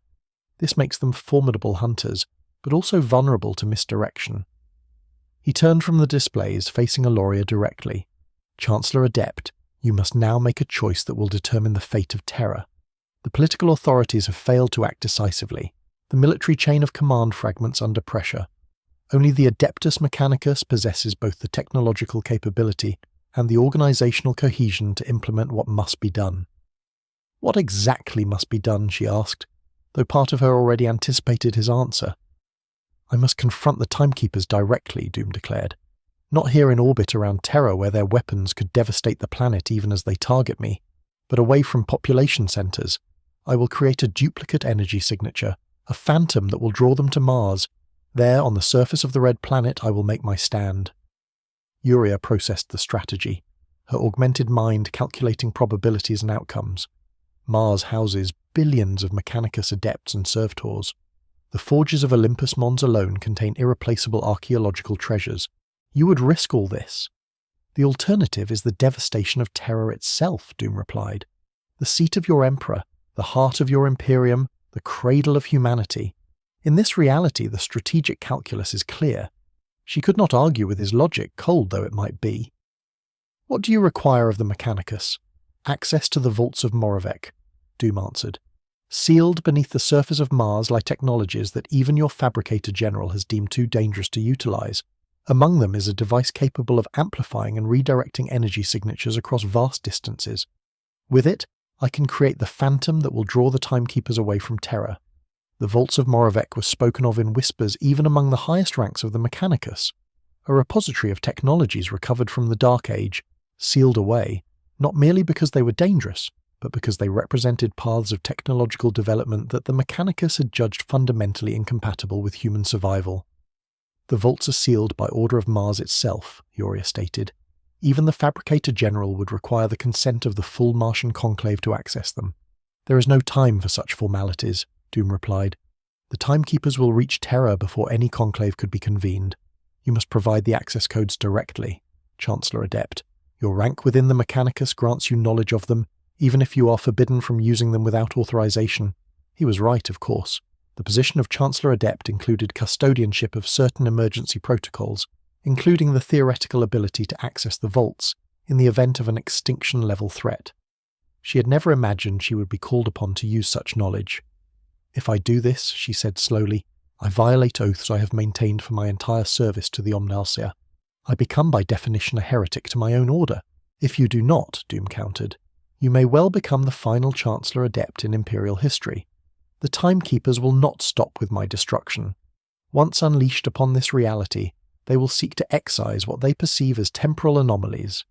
S1: This makes them formidable hunters, but also vulnerable to misdirection. He turned from the displays, facing Aloria directly. "Chancellor Adept, you must now make a choice that will determine the fate of Terra. The political authorities have failed to act decisively. The military chain of command fragments under pressure. Only the Adeptus Mechanicus possesses both the technological capability and the organizational cohesion to implement what must be done." "What exactly must be done?" she asked, though part of her already anticipated his answer. "I must confront the Timekeepers directly," Doom declared. "Not here in orbit around Terra where their weapons could devastate the planet even as they target me, but away from population centers. I will create a duplicate energy signature, a phantom that will draw them to Mars. There, on the surface of the red planet, I will make my stand." Yuria processed the strategy, her augmented mind calculating probabilities and outcomes. Mars houses billions of Mechanicus adepts and servitors. The forges of Olympus Mons alone contain irreplaceable archaeological treasures. You would risk all this. "The alternative is the devastation of Terra itself," Doom replied. "The seat of your Emperor, the heart of your Imperium, the cradle of humanity. In this reality, the strategic calculus is clear." She could not argue with his logic, cold though it might be. "What do you require of the Mechanicus?" "Access to the vaults of Moravec," Doom answered. "Sealed beneath the surface of Mars lie technologies that even your fabricator general has deemed too dangerous to utilize. Among them is a device capable of amplifying and redirecting energy signatures across vast distances. With it, I can create the phantom that will draw the Timekeepers away from Terra. The vaults of Moravec were spoken of in whispers even among the highest ranks of the Mechanicus, a repository of technologies recovered from the Dark Age, sealed away, not merely because they were dangerous, but because they represented paths of technological development that the Mechanicus had judged fundamentally incompatible with human survival. "The vaults are sealed by order of Mars itself," Yuria stated. Even the Fabricator General would require the consent of the full Martian conclave to access them. There is no time for such formalities, Doom replied. The Timekeepers will reach Terra before any conclave could be convened. You must provide the access codes directly, Chancellor Adept. Your rank within the Mechanicus grants you knowledge of them, even if you are forbidden from using them without authorization. He was right, of course. The position of Chancellor Adept included custodianship of certain emergency protocols, including the theoretical ability to access the vaults in the event of an extinction-level threat. She had never imagined she would be called upon to use such knowledge. If I do this, she said slowly, I violate oaths I have maintained for my entire service to the Omnalsia. I become by definition a heretic to my own order. If you do not, Doom countered, you may well become the final Chancellor Adept in Imperial history. The Timekeepers will not stop with my destruction. Once unleashed upon this reality, they will seek to excise what they perceive as temporal anomalies.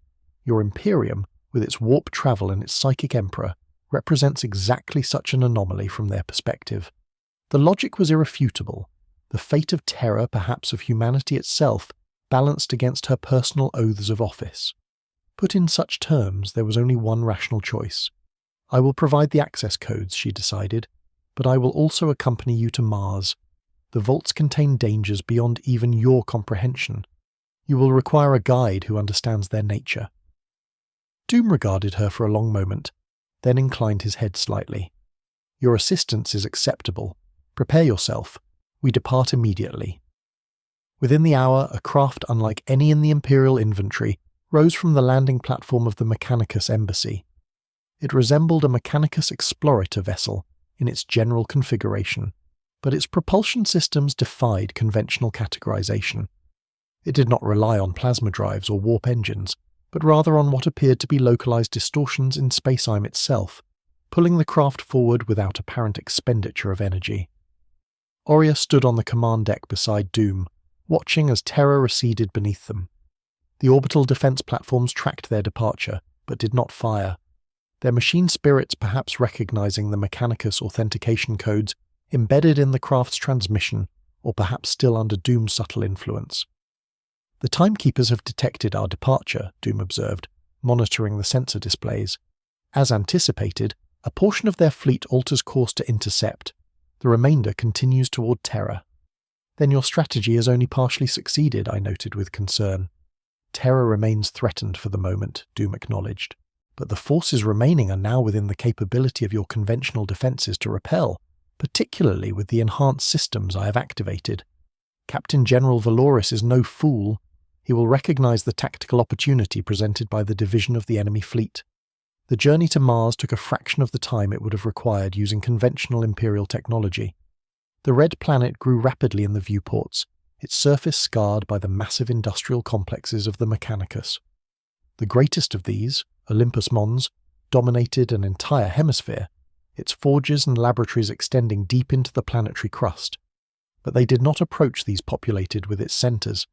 S1: Your Imperium, with its warp travel and its psychic emperor, represents exactly such an anomaly from their perspective. The logic was irrefutable. The fate of Terra, perhaps of humanity itself, balanced against her personal oaths of office. Put in such terms, there was only one rational choice. I will provide the access codes, she decided, but I will also accompany you to Mars. The vaults contain dangers beyond even your comprehension. You will require a guide who understands their nature. Doom regarded her for a long moment, then inclined his head slightly. Your assistance is acceptable. Prepare yourself. We depart immediately. Within the hour, a craft unlike any in the Imperial inventory rose from the landing platform of the Mechanicus embassy. It resembled a Mechanicus Explorator vessel in its general configuration, but its propulsion systems defied conventional categorization. It did not rely on plasma drives or warp engines, but rather on what appeared to be localized distortions in space-time itself, pulling the craft forward without apparent expenditure of energy. Aurea stood on the command deck beside Doom, watching as Terra receded beneath them. The orbital defense platforms tracked their departure, but did not fire. Their machine spirits, perhaps recognizing the Mechanicus authentication codes embedded in the craft's transmission, or perhaps still under Doom's subtle influence. The Timekeepers have detected our departure, Doom observed, monitoring the sensor displays. As anticipated, a portion of their fleet alters course to intercept. The remainder continues toward Terra. Then your strategy has only partially succeeded, I noted with concern. Terra remains threatened for the moment, Doom acknowledged, but the forces remaining are now within the capability of your conventional defenses to repel, particularly with the enhanced systems I have activated. Captain General Valoris is no fool. He will recognize the tactical opportunity presented by the division of the enemy fleet. The journey to Mars took a fraction of the time it would have required using conventional Imperial technology. The red planet grew rapidly in the viewports, its surface scarred by the massive industrial complexes of the Mechanicus. The greatest of these, Olympus Mons, dominated an entire hemisphere, its forges and laboratories extending deep into the planetary crust. But they did not approach these populated with its centers.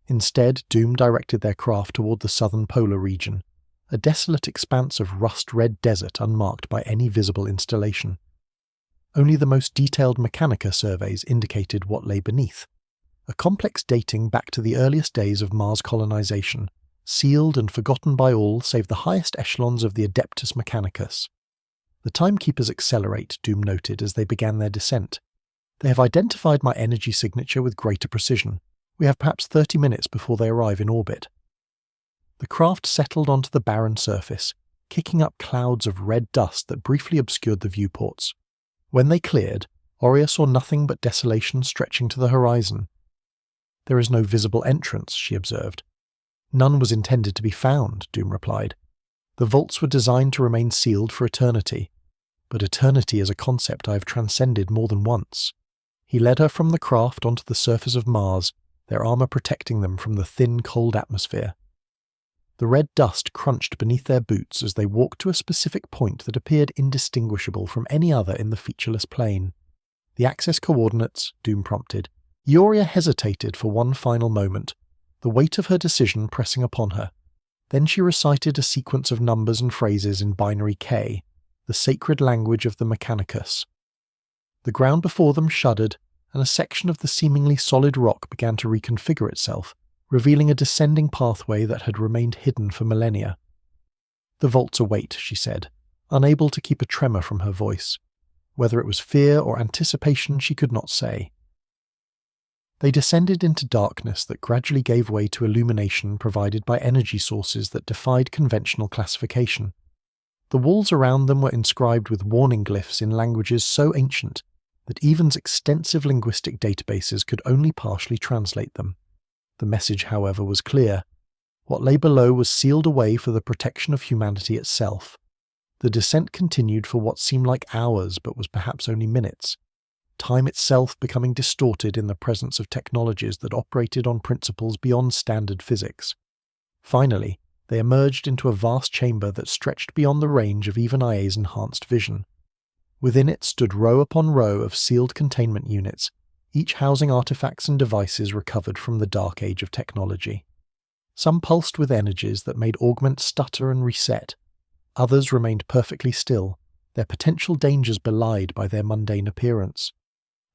S1: Instead, Doom directed their craft toward the southern polar region, a desolate expanse of rust-red desert unmarked by any visible installation. Only the most detailed Mechanica surveys indicated what lay beneath. A complex dating back to the earliest days of Mars colonization, sealed and forgotten by all save the highest echelons of the Adeptus Mechanicus. The Timekeepers accelerate, Doom noted as they began their descent. They have identified my energy signature with greater precision. We have perhaps 30 minutes before they arrive in orbit. The craft settled onto the barren surface, kicking up clouds of red dust that briefly obscured the viewports. When they cleared, Aurea saw nothing but desolation stretching to the horizon. There is no visible entrance, she observed. None was intended to be found, Doom replied. The vaults were designed to remain sealed for eternity, but eternity is a concept I have transcended more than once. He led her from the craft onto the surface of Mars, their armor protecting them from the thin, cold atmosphere. The red dust crunched beneath their boots as they walked to a specific point that appeared indistinguishable from any other in the featureless plain. The access coordinates, Doom prompted. Aurea hesitated for one final moment, the weight of her decision pressing upon her. Then she recited a sequence of numbers and phrases in binary K, the sacred language of the Mechanicus. The ground before them shuddered, and a section of the seemingly solid rock began to reconfigure itself, revealing a descending pathway that had remained hidden for millennia. "The vault's await," she said, unable to keep a tremor from her voice. Whether it was fear or anticipation she could not say. They descended into darkness that gradually gave way to illumination provided by energy sources that defied conventional classification. The walls around them were inscribed with warning glyphs in languages so ancient that Even's extensive linguistic databases could only partially translate them. The message, however, was clear. What lay below was sealed away for the protection of humanity itself. The descent continued for what seemed like hours but was perhaps only minutes, time itself becoming distorted in the presence of technologies that operated on principles beyond standard physics. Finally, they emerged into a vast chamber that stretched beyond the range of even IA's enhanced vision. Within it stood row upon row of sealed containment units, each housing artifacts and devices recovered from the dark age of technology. Some pulsed with energies that made augment stutter and reset. Others remained perfectly still, their potential dangers belied by their mundane appearance.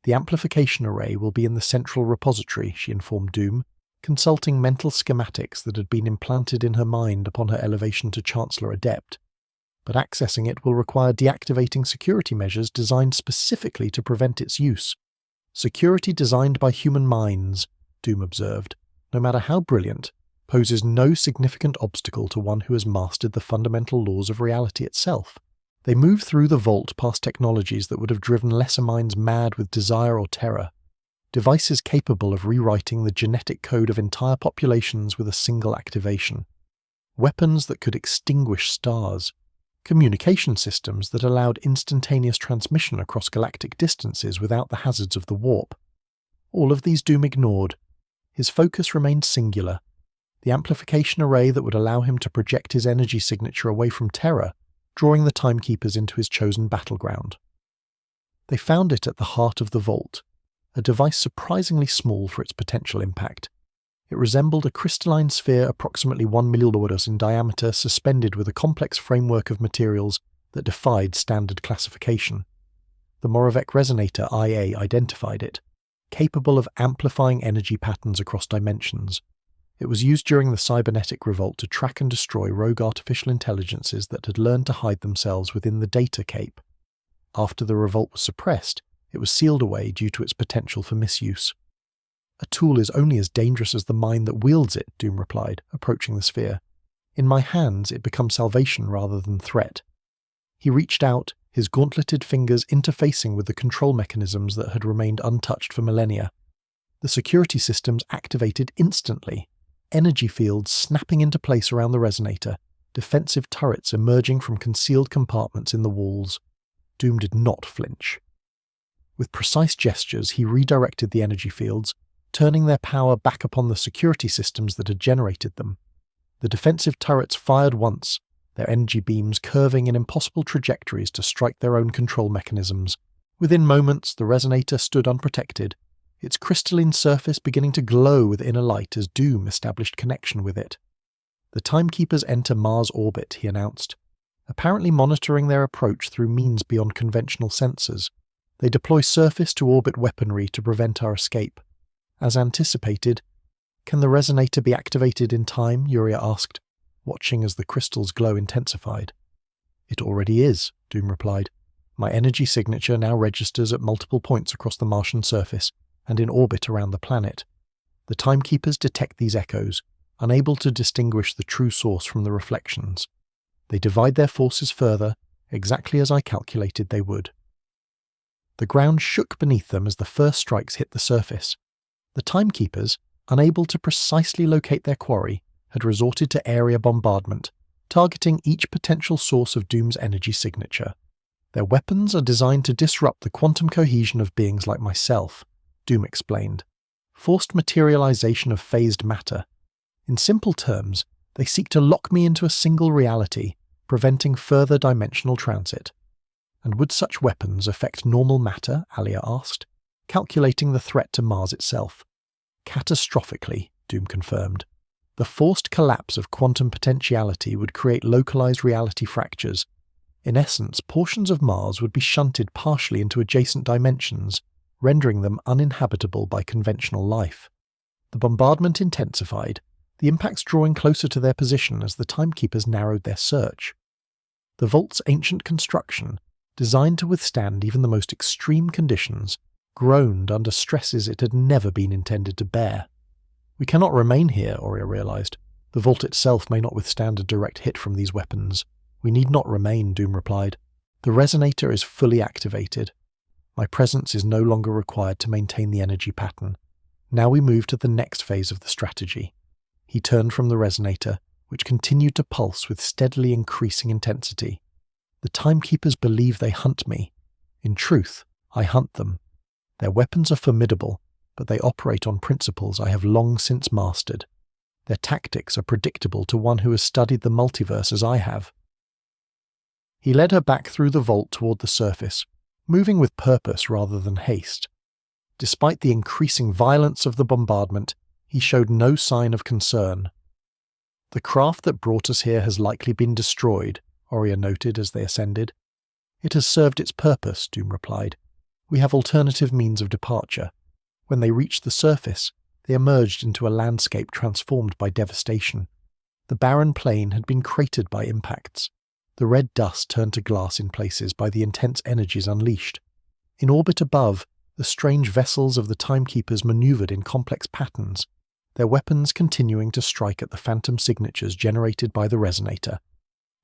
S1: "The amplification array will be in the central repository," she informed Doom, consulting mental schematics that had been implanted in her mind upon her elevation to Chancellor Adept. "But accessing it will require deactivating security measures designed specifically to prevent its use." "Security designed by human minds," Doom observed, "no matter how brilliant, poses no significant obstacle to one who has mastered the fundamental laws of reality itself." They moved through the vault past technologies that would have driven lesser minds mad with desire or terror. Devices capable of rewriting the genetic code of entire populations with a single activation. Weapons that could extinguish stars. Communication systems that allowed instantaneous transmission across galactic distances without the hazards of the warp. All of these Doom ignored. His focus remained singular. The amplification array that would allow him to project his energy signature away from terror, drawing the Timekeepers into his chosen battleground. They found it at the heart of the vault, a device surprisingly small for its potential impact. It resembled a crystalline sphere approximately 1 millilordus in diameter, suspended with a complex framework of materials that defied standard classification. The Moravec resonator IA identified it, capable of amplifying energy patterns across dimensions. It was used during the cybernetic revolt to track and destroy rogue artificial intelligences that had learned to hide themselves within the data cape. After the revolt was suppressed, it was sealed away due to its potential for misuse. "A tool is only as dangerous as the mind that wields it," Doom replied, approaching the sphere. "In my hands it becomes salvation rather than threat." He reached out, his gauntleted fingers interfacing with the control mechanisms that had remained untouched for millennia. The security systems activated instantly, energy fields snapping into place around the resonator, defensive turrets emerging from concealed compartments in the walls. Doom did not flinch. With precise gestures, he redirected the energy fields, turning their power back upon the security systems that had generated them. The defensive turrets fired once, their energy beams curving in impossible trajectories to strike their own control mechanisms. Within moments, the resonator stood unprotected, its crystalline surface beginning to glow with inner light as Doom established connection with it. "The Timekeepers enter Mars orbit," he announced, apparently monitoring their approach through means beyond conventional sensors. "They deploy surface-to-orbit weaponry to prevent our escape. As anticipated." "Can the resonator be activated in time?" Yuria asked, watching as the crystal's glow intensified. "It already is," Doom replied. "My energy signature now registers at multiple points across the Martian surface and in orbit around the planet. The Timekeepers detect these echoes, unable to distinguish the true source from the reflections. They divide their forces further, exactly as I calculated they would." The ground shook beneath them as the first strikes hit the surface. The Timekeepers, unable to precisely locate their quarry, had resorted to area bombardment, targeting each potential source of Doom's energy signature. "Their weapons are designed to disrupt the quantum cohesion of beings like myself," Doom explained. "Forced materialization of phased matter. In simple terms, they seek to lock me into a single reality, preventing further dimensional transit." "And would such weapons affect normal matter?" Alia asked, calculating the threat to Mars itself. "Catastrophically," Doom confirmed. "The forced collapse of quantum potentiality would create localized reality fractures. In essence, portions of Mars would be shunted partially into adjacent dimensions, rendering them uninhabitable by conventional life." The bombardment intensified, the impacts drawing closer to their position as the timekeepers narrowed their search. The vault's ancient construction, designed to withstand even the most extreme conditions, groaned under stresses it had never been intended to bear. "We cannot remain here," Oria realized. "The vault itself may not withstand a direct hit from these weapons. We need not remain," Doom replied. "The resonator is fully activated. My presence is no longer required to maintain the energy pattern. Now we move to the next phase of the strategy." He turned from the resonator, which continued to pulse with steadily increasing intensity. "The timekeepers believe they hunt me. In truth, I hunt them. Their weapons are formidable, but they operate on principles I have long since mastered. Their tactics are predictable to one who has studied the multiverse as I have." He led her back through the vault toward the surface, moving with purpose rather than haste. Despite the increasing violence of the bombardment, he showed no sign of concern. "The craft that brought us here has likely been destroyed," Oria noted as they ascended. "It has served its purpose," Doom replied. "We have alternative means of departure." When they reached the surface, they emerged into a landscape transformed by devastation. The barren plain had been cratered by impacts. The red dust turned to glass in places by the intense energies unleashed. In orbit above, the strange vessels of the timekeepers maneuvered in complex patterns, their weapons continuing to strike at the phantom signatures generated by the resonator.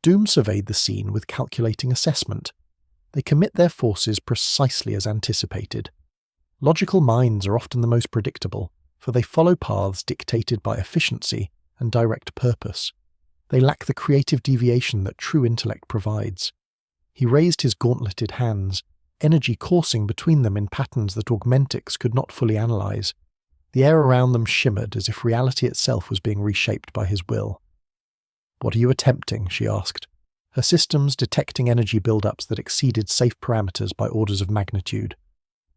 S1: Doom surveyed the scene with calculating assessment. They commit their forces precisely as anticipated. Logical minds are often the most predictable, for they follow paths dictated by efficiency and direct purpose. They lack the creative deviation that true intellect provides. He raised his gauntleted hands, energy coursing between them in patterns that Augmentix could not fully analyze. The air around them shimmered as if reality itself was being reshaped by his will. "What are you attempting?" she asked, her systems detecting energy buildups that exceeded safe parameters by orders of magnitude.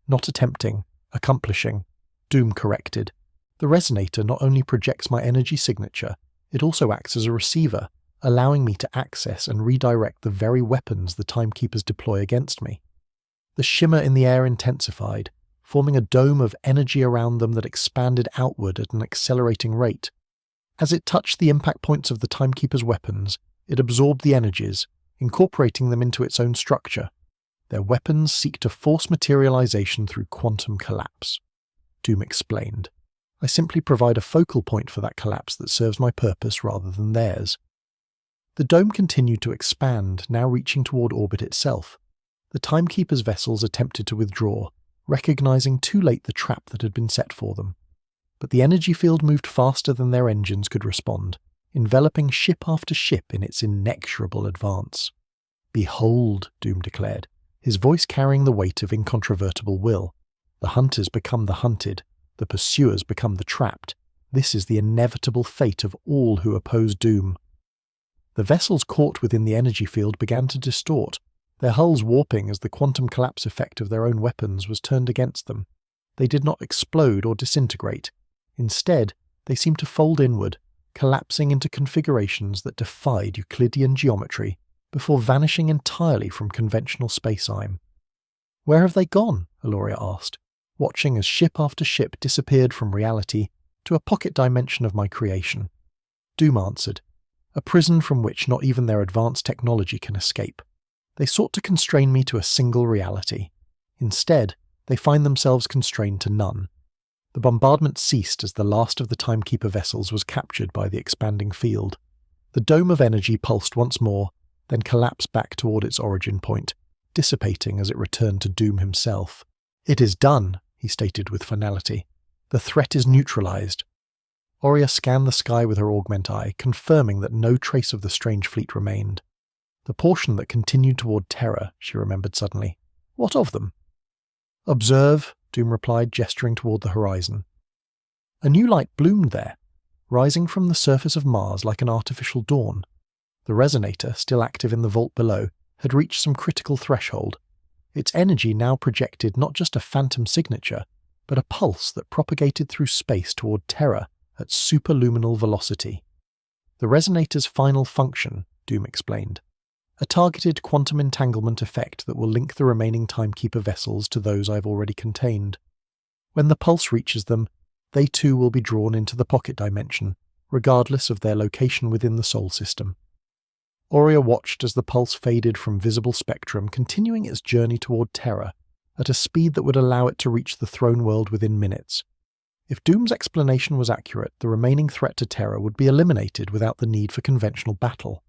S1: "Not attempting, accomplishing," Doom corrected. "The resonator not only projects my energy signature, it also acts as a receiver, allowing me to access and redirect the very weapons the timekeepers deploy against me." The shimmer in the air intensified, forming a dome of energy around them that expanded outward at an accelerating rate. As it touched the impact points of the timekeepers' weapons, it absorbed the energies, incorporating them into its own structure. Their weapons seek to force materialization through quantum collapse. Doom explained. "I simply provide a focal point for that collapse that serves my purpose rather than theirs." The dome continued to expand, now reaching toward orbit itself. The timekeepers' vessels attempted to withdraw, recognizing too late the trap that had been set for them. But the energy field moved faster than their engines could respond, enveloping ship after ship in its inexorable advance. "Behold," Doom declared, his voice carrying the weight of incontrovertible will. "The hunters become the hunted, the pursuers become the trapped. This is the inevitable fate of all who oppose Doom." The vessels caught within the energy field began to distort, their hulls warping as the quantum collapse effect of their own weapons was turned against them. They did not explode or disintegrate. Instead, they seemed to fold inward, collapsing into configurations that defied Euclidean geometry before vanishing entirely from conventional space-time. "Where have they gone?" Aloria asked, watching as ship after ship disappeared from reality to a pocket dimension of my creation. Doom answered, "A prison from which not even their advanced technology can escape. They sought to constrain me to a single reality. Instead, they find themselves constrained to none." The bombardment ceased as the last of the timekeeper vessels was captured by the expanding field. The dome of energy pulsed once more, then collapsed back toward its origin point, dissipating as it returned to Doom himself. "It is done," he stated with finality. "The threat is neutralized." Oria scanned the sky with her augment eye, confirming that no trace of the strange fleet remained. The portion that continued toward Terra, she remembered suddenly. What of them? "Observe," Doom replied, gesturing toward the horizon. A new light bloomed there, rising from the surface of Mars like an artificial dawn. The resonator, still active in the vault below, had reached some critical threshold. Its energy now projected not just a phantom signature, but a pulse that propagated through space toward Terra at superluminal velocity. "The resonator's final function," Doom explained. "A targeted quantum entanglement effect that will link the remaining timekeeper vessels to those I've already contained. When the pulse reaches them, they too will be drawn into the pocket dimension, regardless of their location within the Sol system. Aurea watched as the pulse faded from visible spectrum, continuing its journey toward Terra, at a speed that would allow it to reach the throne world within minutes. If Doom's explanation was accurate, the remaining threat to Terra would be eliminated without the need for conventional battle.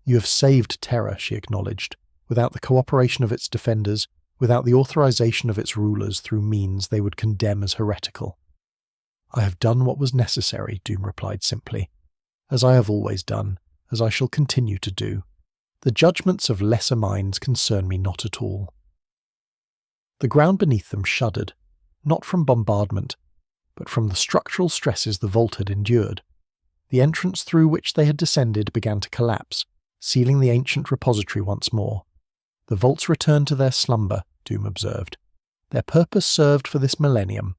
S1: "You have saved Terra," she acknowledged, "without the cooperation of its defenders, without the authorization of its rulers through means they would condemn as heretical." "I have done what was necessary," Doom replied simply, "as I have always done, as I shall continue to do. The judgments of lesser minds concern me not at all." The ground beneath them shuddered, not from bombardment, but from the structural stresses the vault had endured. The entrance through which they had descended began to collapse, sealing the ancient repository once more. "The vaults returned to their slumber," Doom observed. "Their purpose served for this millennium,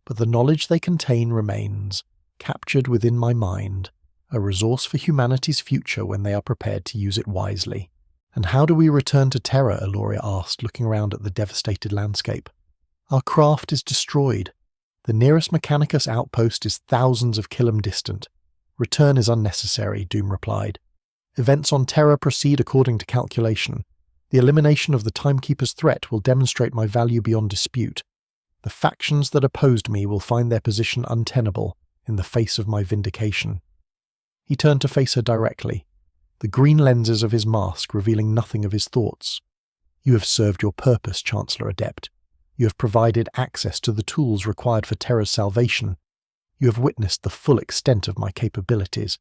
S1: but the knowledge they contain remains, captured within my mind, a resource for humanity's future when they are prepared to use it wisely." "And how do we return to Terra?" Eloria asked, looking around at the devastated landscape. "Our craft is destroyed. The nearest Mechanicus outpost is thousands of Killam distant. Return is unnecessary," Doom replied. "Events on Terra proceed according to calculation. The elimination of the Timekeeper's threat will demonstrate my value beyond dispute. The factions that opposed me will find their position untenable in the face of my vindication." He turned to face her directly, the green lenses of his mask revealing nothing of his thoughts. "You have served your purpose, Chancellor Adept. You have provided access to the tools required for Terra's salvation. You have witnessed the full extent of my capabilities.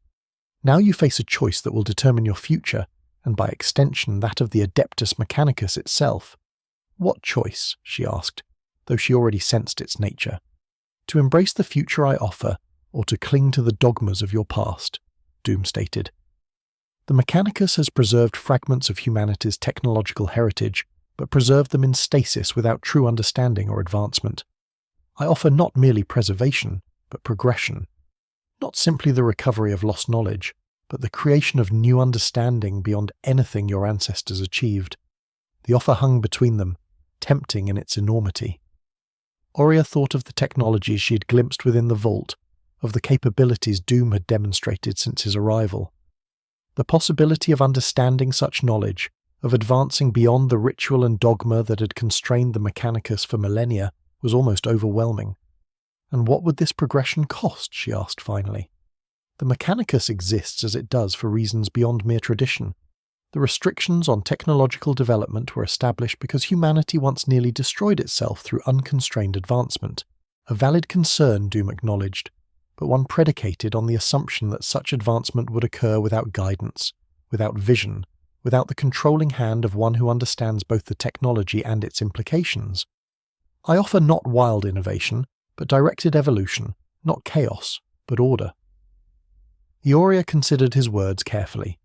S1: Now you face a choice that will determine your future, and by extension that of the Adeptus Mechanicus itself." "What choice?" she asked, though she already sensed its nature. "To embrace the future I offer, or to cling to the dogmas of your past," Doom stated. "The Mechanicus has preserved fragments of humanity's technological heritage, but preserved them in stasis without true understanding or advancement. I offer not merely preservation, but progression. Not simply the recovery of lost knowledge, but the creation of new understanding beyond anything your ancestors achieved." The offer hung between them, tempting in its enormity. Aurea thought of the technologies she had glimpsed within the vault, of the capabilities Doom had demonstrated since his arrival. The possibility of understanding such knowledge, of advancing beyond the ritual and dogma that had constrained the Mechanicus for millennia, was almost overwhelming. "And what would this progression cost?" she asked finally. "The Mechanicus exists as it does for reasons beyond mere tradition. The restrictions on technological development were established because humanity once nearly destroyed itself through unconstrained advancement. A valid concern, Doom acknowledged, but one predicated on the assumption that such advancement would occur without guidance, without vision, without the controlling hand of one who understands both the technology and its implications. I offer not wild innovation, but directed evolution, not chaos, but order." Ioria considered his words carefully.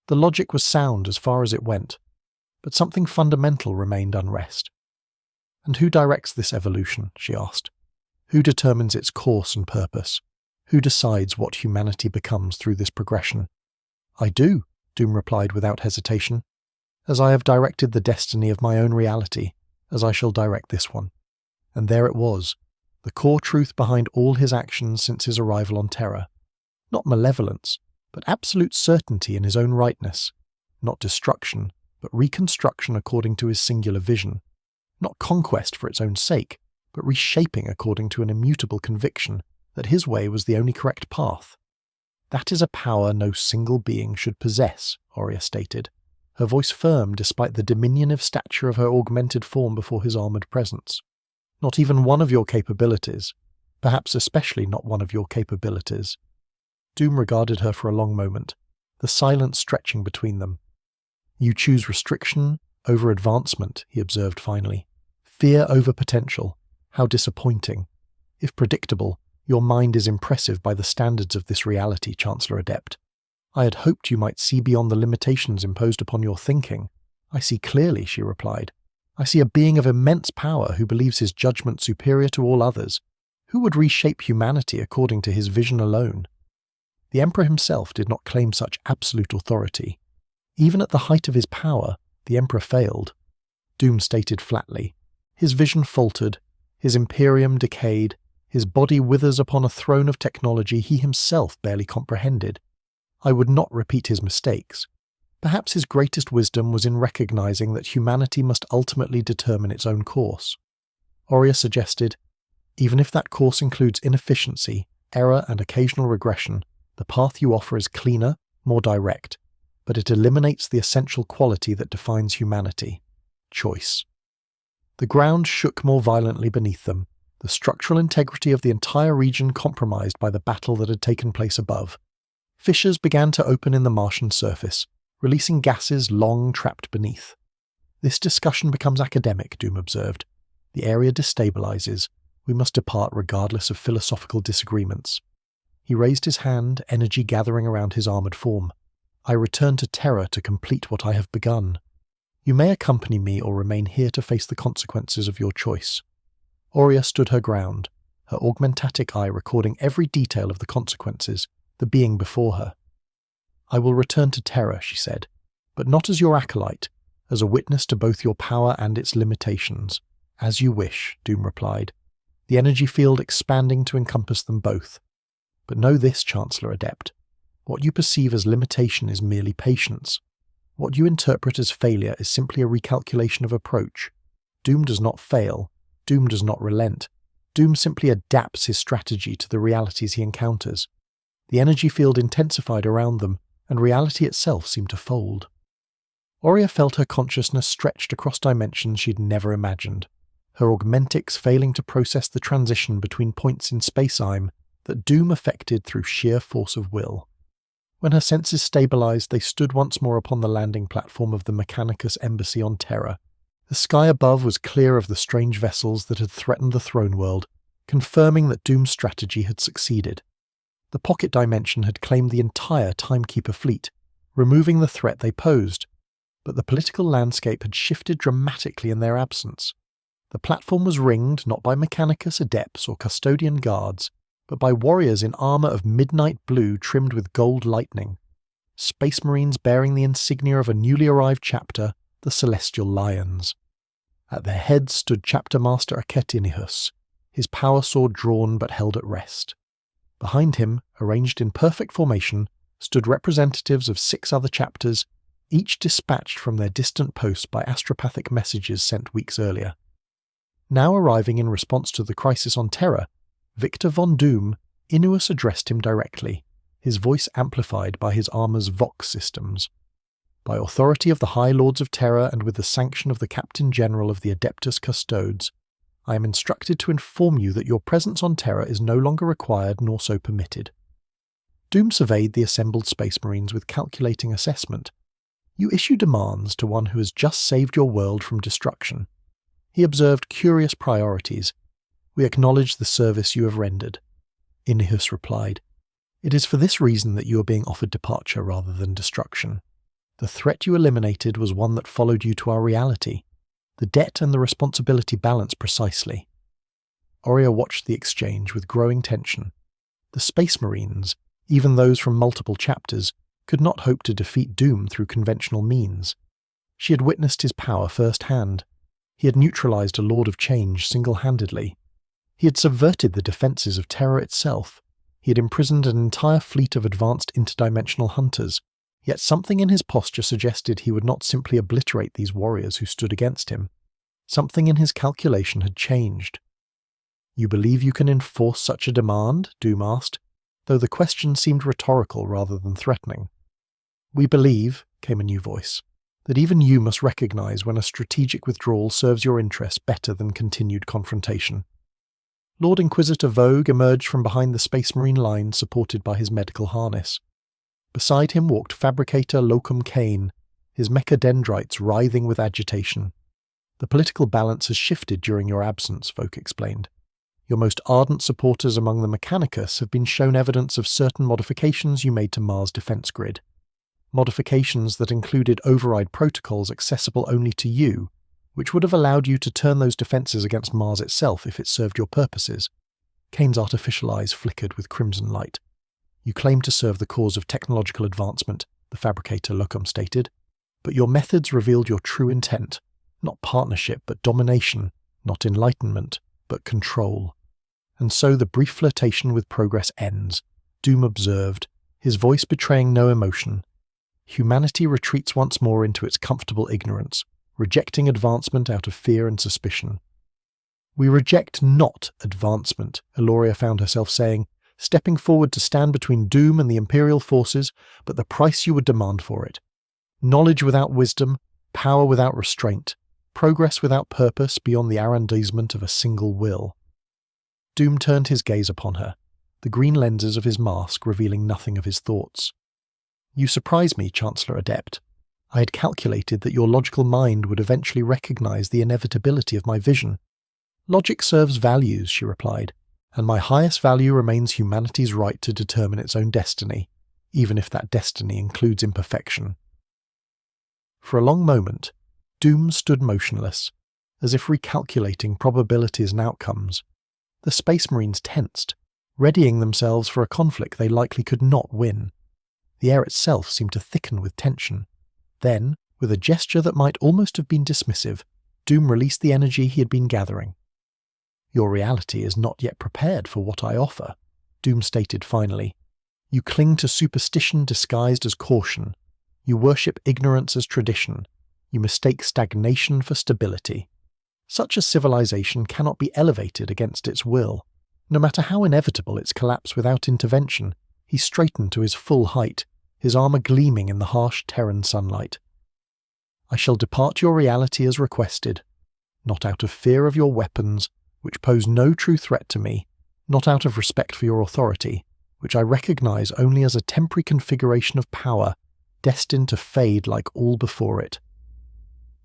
S1: The logic was sound as far as it went, but something fundamental remained unrest. "And who directs this evolution?" she asked. "Who determines its course and purpose? Who decides what humanity becomes through this progression?" "I do," Doom replied without hesitation. "As I have directed the destiny of my own reality, as I shall direct this one." And there it was, the core truth behind all his actions since his arrival on Terra. Not malevolence, but absolute certainty in his own rightness. Not destruction, but reconstruction according to his singular vision. Not conquest for its own sake, but reshaping according to an immutable conviction that his way was the only correct path. "That is a power no single being should possess," Aurea stated, her voice firm despite the diminutive stature of her augmented form before his armoured presence. "Not even one of your capabilities, perhaps especially not one of your capabilities." Doom regarded her for a long moment, the silence stretching between them. "You choose restriction over advancement," he observed finally. "Fear over potential. How disappointing. If predictable, your mind is impressive by the standards of this reality, Chancellor Adept. I had hoped you might see beyond the limitations imposed upon your thinking." "I see clearly," she replied. "I see a being of immense power who believes his judgment superior to all others. Who would reshape humanity according to his vision alone?" The Emperor himself did not claim such absolute authority. Even at the height of his power, the Emperor failed. Doom stated flatly. His vision faltered, his imperium decayed, His body withers upon a throne of technology he himself barely comprehended. I would not repeat his mistakes. Perhaps his greatest wisdom was in recognizing that humanity must ultimately determine its own course. Aurea suggested, even if that course includes inefficiency, error, and occasional regression, the path you offer is cleaner, more direct, but it eliminates the essential quality that defines humanity: choice. The ground shook more violently beneath them, the structural integrity of the entire region compromised by the battle that had taken place above. Fissures began to open in the Martian surface, releasing gases long trapped beneath. This discussion becomes academic, Doom observed. The area destabilizes. We must depart regardless of philosophical disagreements. He raised his hand, energy gathering around his armored form. I return to Terra to complete what I have begun. You may accompany me or remain here to face the consequences of your choice. Aurea stood her ground, her augmentatic eye recording every detail of the consequences, the being before her. I will return to Terra, she said, but not as your acolyte, as a witness to both your power and its limitations. As you wish, Doom replied, the energy field expanding to encompass them both. But know this, Chancellor Adept. What you perceive as limitation is merely patience. What you interpret as failure is simply a recalculation of approach. Doom does not fail. Doom does not relent. Doom simply adapts his strategy to the realities he encounters. The energy field intensified around them, and reality itself seemed to fold. Aurea felt her consciousness stretched across dimensions she'd never imagined, her augmentics failing to process the transition between points in space-time that Doom effected through sheer force of will. When her senses stabilized, they stood once more upon the landing platform of the Mechanicus embassy on Terra. The sky above was clear of the strange vessels that had threatened the throne world, confirming that Doom's strategy had succeeded. The pocket dimension had claimed the entire Timekeeper fleet, removing the threat they posed, but the political landscape had shifted dramatically in their absence. The platform was ringed not by Mechanicus adepts or custodian guards, but by warriors in armor of midnight blue trimmed with gold lightning, space marines bearing the insignia of a newly arrived chapter, the Celestial Lions. At their heads stood Chapter Master Aketinius, his power sword drawn but held at rest. Behind him, arranged in perfect formation, stood representatives of 6 other chapters, each dispatched from their distant posts by astropathic messages sent weeks earlier. Now arriving in response to the crisis on Terra, Victor von Doom, Inuus addressed him directly, his voice amplified by his armor's Vox systems. By authority of the High Lords of Terra and with the sanction of the Captain General of the Adeptus Custodes, I am instructed to inform you that your presence on Terra is no longer required nor so permitted. Doom surveyed the assembled Space Marines with calculating assessment. You issue demands to one who has just saved your world from destruction. He observed curious priorities. We acknowledge the service you have rendered. Inihus replied, It is for this reason that you are being offered departure rather than destruction. The threat you eliminated was one that followed you to our reality. The debt and the responsibility balance precisely. Aurea watched the exchange with growing tension. The Space Marines, even those from multiple chapters, could not hope to defeat Doom through conventional means. She had witnessed his power firsthand. He had neutralized a Lord of Change single-handedly. He had subverted the defenses of Terra itself. He had imprisoned an entire fleet of advanced interdimensional hunters, yet something in his posture suggested he would not simply obliterate these warriors who stood against him. Something in his calculation had changed. You believe you can enforce such a demand? Doom asked, though the question seemed rhetorical rather than threatening. We believe, came a new voice, that even you must recognize when a strategic withdrawal serves your interests better than continued confrontation. Lord Inquisitor Vogue emerged from behind the Space Marine line supported by his medical harness. Beside him walked Fabricator Locum Kane, his mechadendrites writhing with agitation. The political balance has shifted during your absence, Vogue explained. Your most ardent supporters among the Mechanicus have been shown evidence of certain modifications you made to Mars' defense grid. Modifications that included override protocols accessible only to you, which would have allowed you to turn those defenses against Mars itself if it served your purposes. Kane's artificial eyes flickered with crimson light. You claim to serve the cause of technological advancement, the Fabricator Locum stated, but your methods revealed your true intent, not partnership but domination, not enlightenment but control. And so the brief flirtation with progress ends, Doom observed, his voice betraying no emotion. Humanity retreats once more into its comfortable ignorance, rejecting advancement out of fear and suspicion. We reject not advancement, Eloria found herself saying, stepping forward to stand between Doom and the Imperial forces, but the price you would demand for it. Knowledge without wisdom, power without restraint, progress without purpose beyond the arrondissement of a single will. Doom turned his gaze upon her, the green lenses of his mask revealing nothing of his thoughts. You surprise me, Chancellor Adept. I had calculated that your logical mind would eventually recognize the inevitability of my vision. Logic serves values, she replied, and my highest value remains humanity's right to determine its own destiny, even if that destiny includes imperfection. For a long moment, Doom stood motionless, as if recalculating probabilities and outcomes. The Space Marines tensed, readying themselves for a conflict they likely could not win. The air itself seemed to thicken with tension. Then, with a gesture that might almost have been dismissive, Doom released the energy he had been gathering. Your reality is not yet prepared for what I offer, Doom stated finally. You cling to superstition disguised as caution. You worship ignorance as tradition. You mistake stagnation for stability. Such a civilization cannot be elevated against its will. No matter how inevitable its collapse without intervention, he straightened to his full height, his armor gleaming in the harsh Terran sunlight. I shall depart your reality as requested, not out of fear of your weapons, which pose no true threat to me, not out of respect for your authority, which I recognize only as a temporary configuration of power, destined to fade like all before it.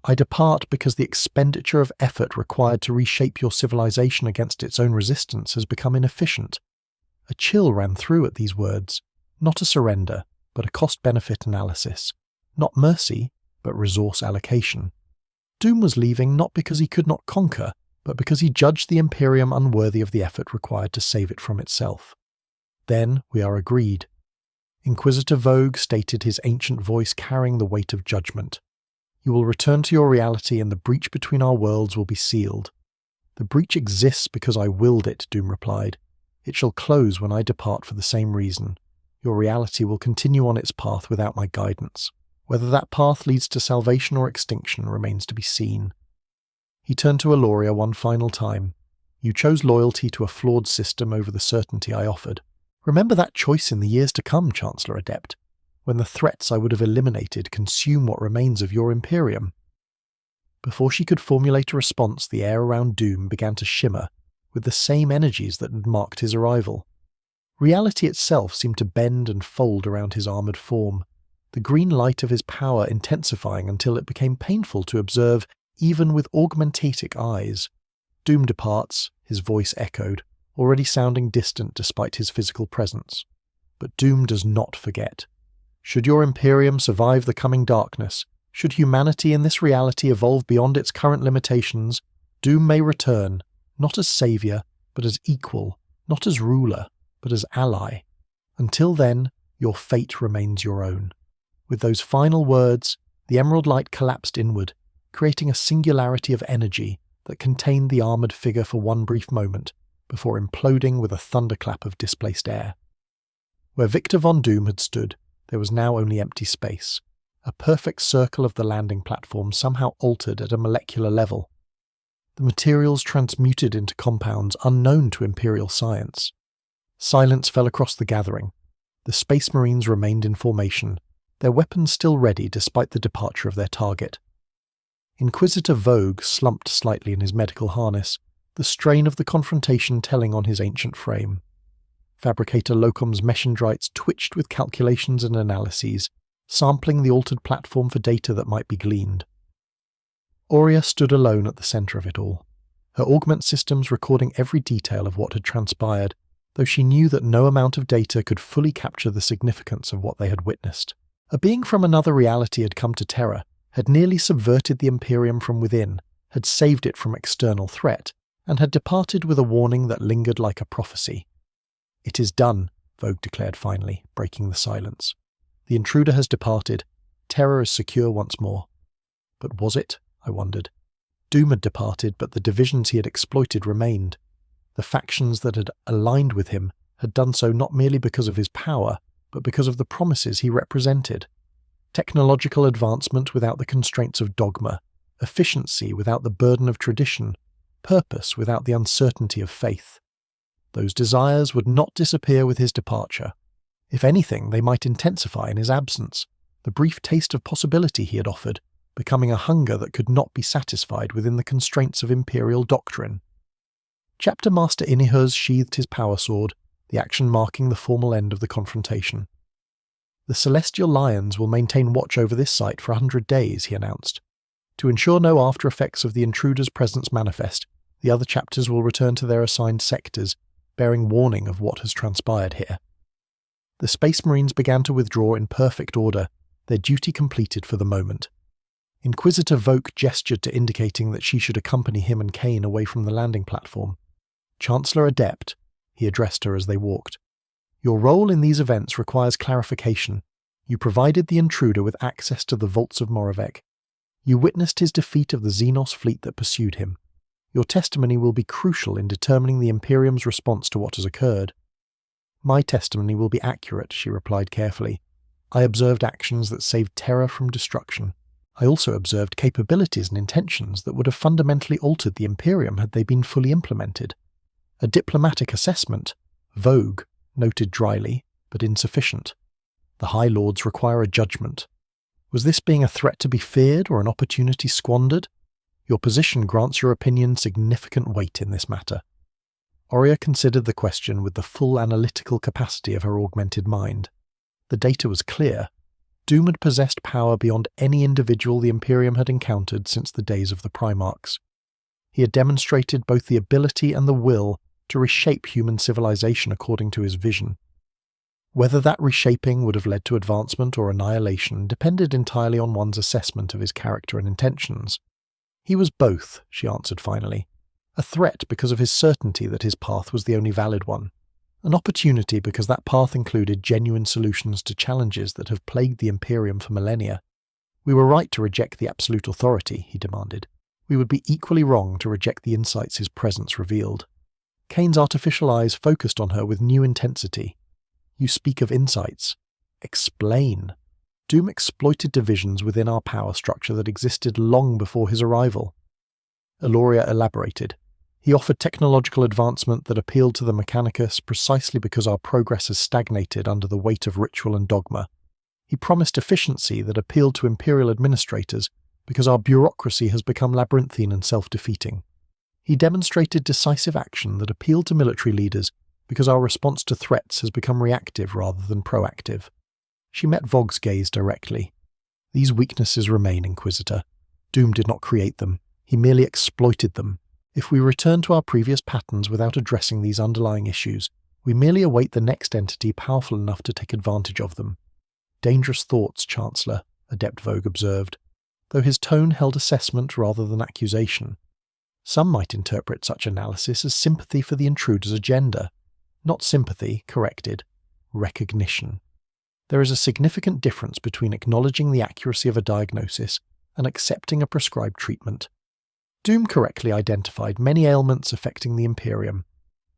S1: I depart because the expenditure of effort required to reshape your civilization against its own resistance has become inefficient. A chill ran through at these words, not a surrender, but a cost-benefit analysis, not mercy, but resource allocation. Doom was leaving not because he could not conquer, but because he judged the Imperium unworthy of the effort required to save it from itself. Then we are agreed. Inquisitor Vogue stated, his ancient voice carrying the weight of judgment. You will return to your reality and the breach between our worlds will be sealed. The breach exists because I willed it, Doom replied. It shall close when I depart for the same reason. Your reality will continue on its path without my guidance. Whether that path leads to salvation or extinction remains to be seen. He turned to Eloria one final time. You chose loyalty to a flawed system over the certainty I offered. Remember that choice in the years to come, Chancellor Adept, when the threats I would have eliminated consume what remains of your Imperium. Before she could formulate a response, the air around Doom began to shimmer with the same energies that had marked his arrival. Reality itself seemed to bend and fold around his armoured form, the green light of his power intensifying until it became painful to observe even with augmentatic eyes. Doom departs, his voice echoed, already sounding distant despite his physical presence. But Doom does not forget. Should your Imperium survive the coming darkness, should humanity in this reality evolve beyond its current limitations, Doom may return, not as saviour, but as equal, not as ruler, but as ally. Until then, your fate remains your own. With those final words, the emerald light collapsed inward, creating a singularity of energy that contained the armoured figure for one brief moment, before imploding with a thunderclap of displaced air. Where Victor Von Doom had stood, there was now only empty space, a perfect circle of the landing platform somehow altered at a molecular level. The materials transmuted into compounds unknown to Imperial science. Silence fell across the gathering. The Space Marines remained in formation, their weapons still ready despite the departure of their target. Inquisitor Vogue slumped slightly in his medical harness, the strain of the confrontation telling on his ancient frame. Fabricator Locom's meshindrites twitched with calculations and analyses, sampling the altered platform for data that might be gleaned. Aurea stood alone at the centre of it all, her augment systems recording every detail of what had transpired, though she knew that no amount of data could fully capture the significance of what they had witnessed. A being from another reality had come to Terra, had nearly subverted the Imperium from within, had saved it from external threat, and had departed with a warning that lingered like a prophecy. "It is done," Vogue declared finally, breaking the silence. "The intruder has departed. Terra is secure once more." But was it? I wondered. Doom had departed, but the divisions he had exploited remained. The factions that had aligned with him had done so not merely because of his power, but because of the promises he represented. Technological advancement without the constraints of dogma, efficiency without the burden of tradition, purpose without the uncertainty of faith. Those desires would not disappear with his departure. If anything, they might intensify in his absence, the brief taste of possibility he had offered, becoming a hunger that could not be satisfied within the constraints of imperial doctrine. Chapter Master Inihurs sheathed his power sword, the action marking the formal end of the confrontation. The Celestial Lions will maintain watch over this site for 100 days, he announced. To ensure no after effects of the intruder's presence manifest, the other chapters will return to their assigned sectors, bearing warning of what has transpired here. The Space Marines began to withdraw in perfect order, their duty completed for the moment. Inquisitor Voke gestured to indicating that she should accompany him and Kane away from the landing platform. Chancellor Adept, he addressed her as they walked. Your role in these events requires clarification. You provided the intruder with access to the vaults of Moravec. You witnessed his defeat of the Xenos fleet that pursued him. Your testimony will be crucial in determining the Imperium's response to what has occurred. My testimony will be accurate, she replied carefully. I observed actions that saved Terra from destruction. I also observed capabilities and intentions that would have fundamentally altered the Imperium had they been fully implemented. A diplomatic assessment, vogue, noted dryly, but insufficient. The High Lords require a judgment. Was this being a threat to be feared or an opportunity squandered? Your position grants your opinion significant weight in this matter. Oria considered the question with the full analytical capacity of her augmented mind. The data was clear. Doom had possessed power beyond any individual the Imperium had encountered since the days of the Primarchs. He had demonstrated both the ability and the will to reshape human civilization according to his vision. Whether that reshaping would have led to advancement or annihilation depended entirely on one's assessment of his character and intentions. He was both, she answered finally. A threat because of his certainty that his path was the only valid one. An opportunity because that path included genuine solutions to challenges that have plagued the Imperium for millennia. We were right to reject the absolute authority, he demanded. We would be equally wrong to reject the insights his presence revealed. Kane's artificial eyes focused on her with new intensity. You speak of insights. Explain. Doom exploited divisions within our power structure that existed long before his arrival. Eloria elaborated. He offered technological advancement that appealed to the Mechanicus precisely because our progress has stagnated under the weight of ritual and dogma. He promised efficiency that appealed to Imperial administrators because our bureaucracy has become labyrinthine and self-defeating. He demonstrated decisive action that appealed to military leaders because our response to threats has become reactive rather than proactive. She met Vogg's gaze directly. These weaknesses remain, Inquisitor. Doom did not create them. He merely exploited them. If we return to our previous patterns without addressing these underlying issues, we merely await the next entity powerful enough to take advantage of them. Dangerous thoughts, Chancellor, Adept Vogue observed, though his tone held assessment rather than accusation. Some might interpret such analysis as sympathy for the intruder's agenda. Not sympathy, corrected. Recognition. There is a significant difference between acknowledging the accuracy of a diagnosis and accepting a prescribed treatment. Doom correctly identified many ailments affecting the Imperium.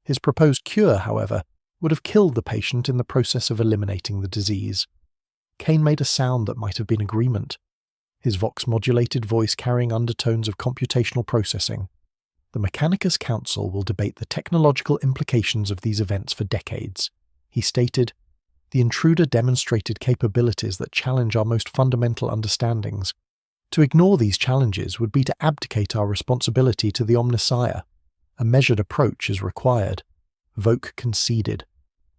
S1: His proposed cure, however, would have killed the patient in the process of eliminating the disease. Kane made a sound that might have been agreement, his vox-modulated voice carrying undertones of computational processing. The Mechanicus Council will debate the technological implications of these events for decades. He stated, the intruder demonstrated capabilities that challenge our most fundamental understandings. To ignore these challenges would be to abdicate our responsibility to the Omnissiah. A measured approach is required. Voke conceded.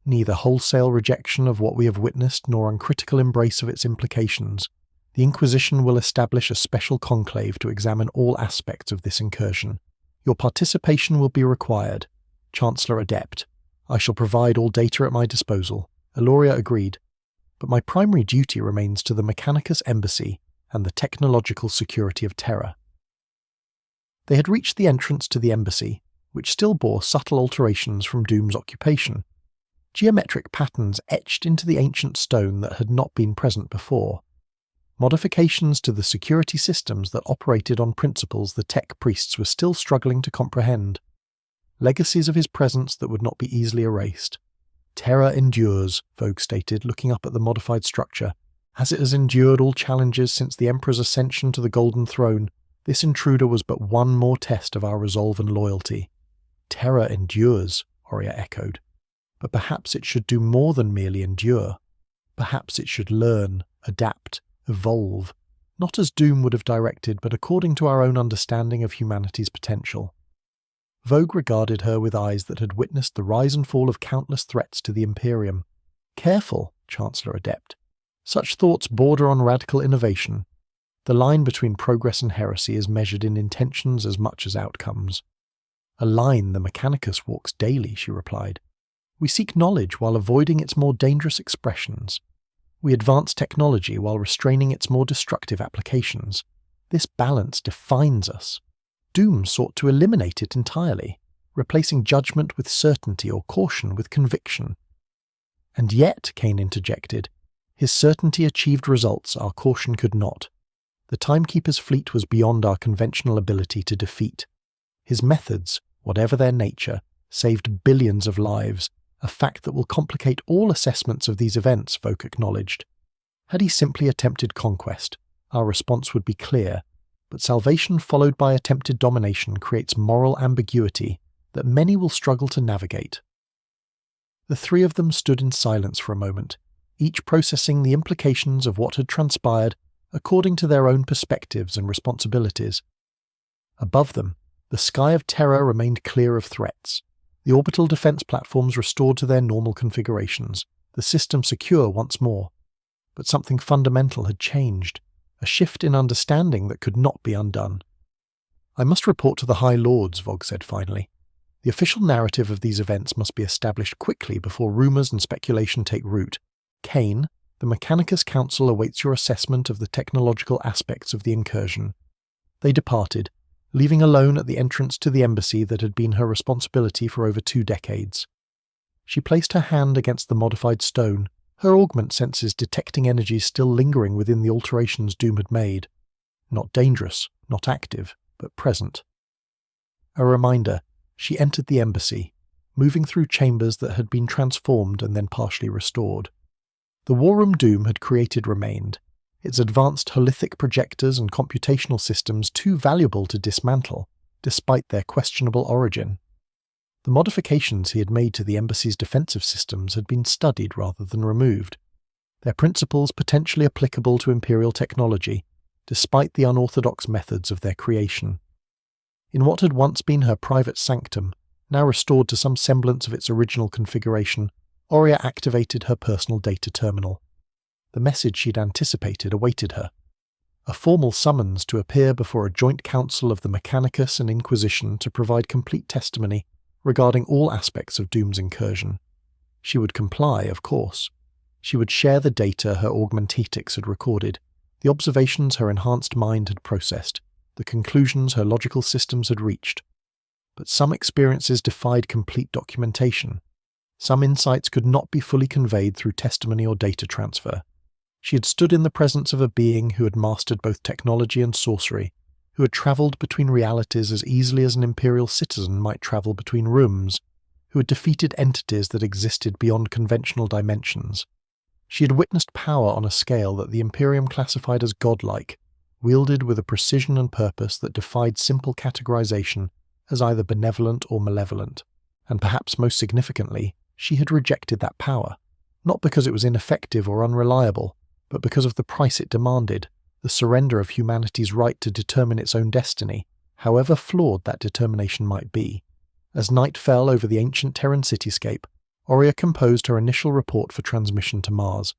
S1: Neither wholesale rejection of what we have witnessed nor uncritical embrace of its implications. The Inquisition will establish a special conclave to examine all aspects of this incursion. Your participation will be required. Chancellor Adept. I shall provide all data at my disposal. Eloria agreed. But my primary duty remains to the Mechanicus Embassy and the technological security of Terra. They had reached the entrance to the embassy, which still bore subtle alterations from Doom's occupation. Geometric patterns etched into the ancient stone that had not been present before. Modifications to the security systems that operated on principles the tech priests were still struggling to comprehend. legacies of his presence that would not be easily erased. "Terra endures," Vogue stated, looking up at the modified structure. "As it has endured all challenges since the Emperor's ascension to the Golden Throne, this intruder was but one more test of our resolve and loyalty." "Terra endures," Oria echoed. "But perhaps it should do more than merely endure. Perhaps it should learn, adapt, evolve, not as Doom would have directed, but according to our own understanding of humanity's potential." Vogue regarded her with eyes that had witnessed the rise and fall of countless threats to the Imperium. "Careful, Chancellor Adept. Such thoughts border on radical innovation. The line between progress and heresy is measured in intentions as much as outcomes." "A line the Mechanicus walks daily," she replied. "We seek knowledge while avoiding its more dangerous expressions. We advance technology while restraining its more destructive applications. This balance defines us. Doom sought to eliminate it entirely, replacing judgment with certainty or caution with conviction." "And yet," Kane interjected, "his certainty achieved results our caution could not. The Timekeeper's fleet was beyond our conventional ability to defeat. His methods, whatever their nature, saved billions of lives, a fact that will complicate all assessments of these events," Vogue acknowledged. "Had he simply attempted conquest, our response would be clear, but salvation followed by attempted domination creates moral ambiguity that many will struggle to navigate." The three of them stood in silence for a moment, each processing the implications of what had transpired according to their own perspectives and responsibilities. Above them, the sky of terror remained clear of threats, the orbital defense platforms restored to their normal configurations, the system secure once more. But something fundamental had changed, a shift in understanding that could not be undone. "I must report to the High Lords," Vogue said finally. "The official narrative of these events must be established quickly before rumours and speculation take root. Kane, the Mechanicus Council awaits your assessment of the technological aspects of the incursion." They departed, leaving alone at the entrance to the embassy that had been her responsibility for over 2 decades. She placed her hand against the modified stone, her augment senses detecting energies still lingering within the alterations Doom had made. Not dangerous, not active, but present. A reminder, she entered the embassy, moving through chambers that had been transformed and then partially restored. The war room Doom had created remained, its advanced holithic projectors and computational systems too valuable to dismantle, despite their questionable origin. The modifications he had made to the embassy's defensive systems had been studied rather than removed, their principles potentially applicable to Imperial technology, despite the unorthodox methods of their creation. In what had once been her private sanctum, now restored to some semblance of its original configuration, Oria activated her personal data terminal. The message she'd anticipated awaited her. A formal summons to appear before a joint council of the Mechanicus and Inquisition to provide complete testimony regarding all aspects of Doom's incursion. She would comply, of course. She would share the data her augmentetics had recorded, the observations her enhanced mind had processed, the conclusions her logical systems had reached. But some experiences defied complete documentation. Some insights could not be fully conveyed through testimony or data transfer. She had stood in the presence of a being who had mastered both technology and sorcery, who had travelled between realities as easily as an Imperial citizen might travel between rooms, who had defeated entities that existed beyond conventional dimensions. She had witnessed power on a scale that the Imperium classified as godlike, wielded with a precision and purpose that defied simple categorization as either benevolent or malevolent, and perhaps most significantly, she had rejected that power, not because it was ineffective or unreliable, but because of the price it demanded, the surrender of humanity's right to determine its own destiny, however flawed that determination might be. As night fell over the ancient Terran cityscape, Oria composed her initial report for transmission to Mars.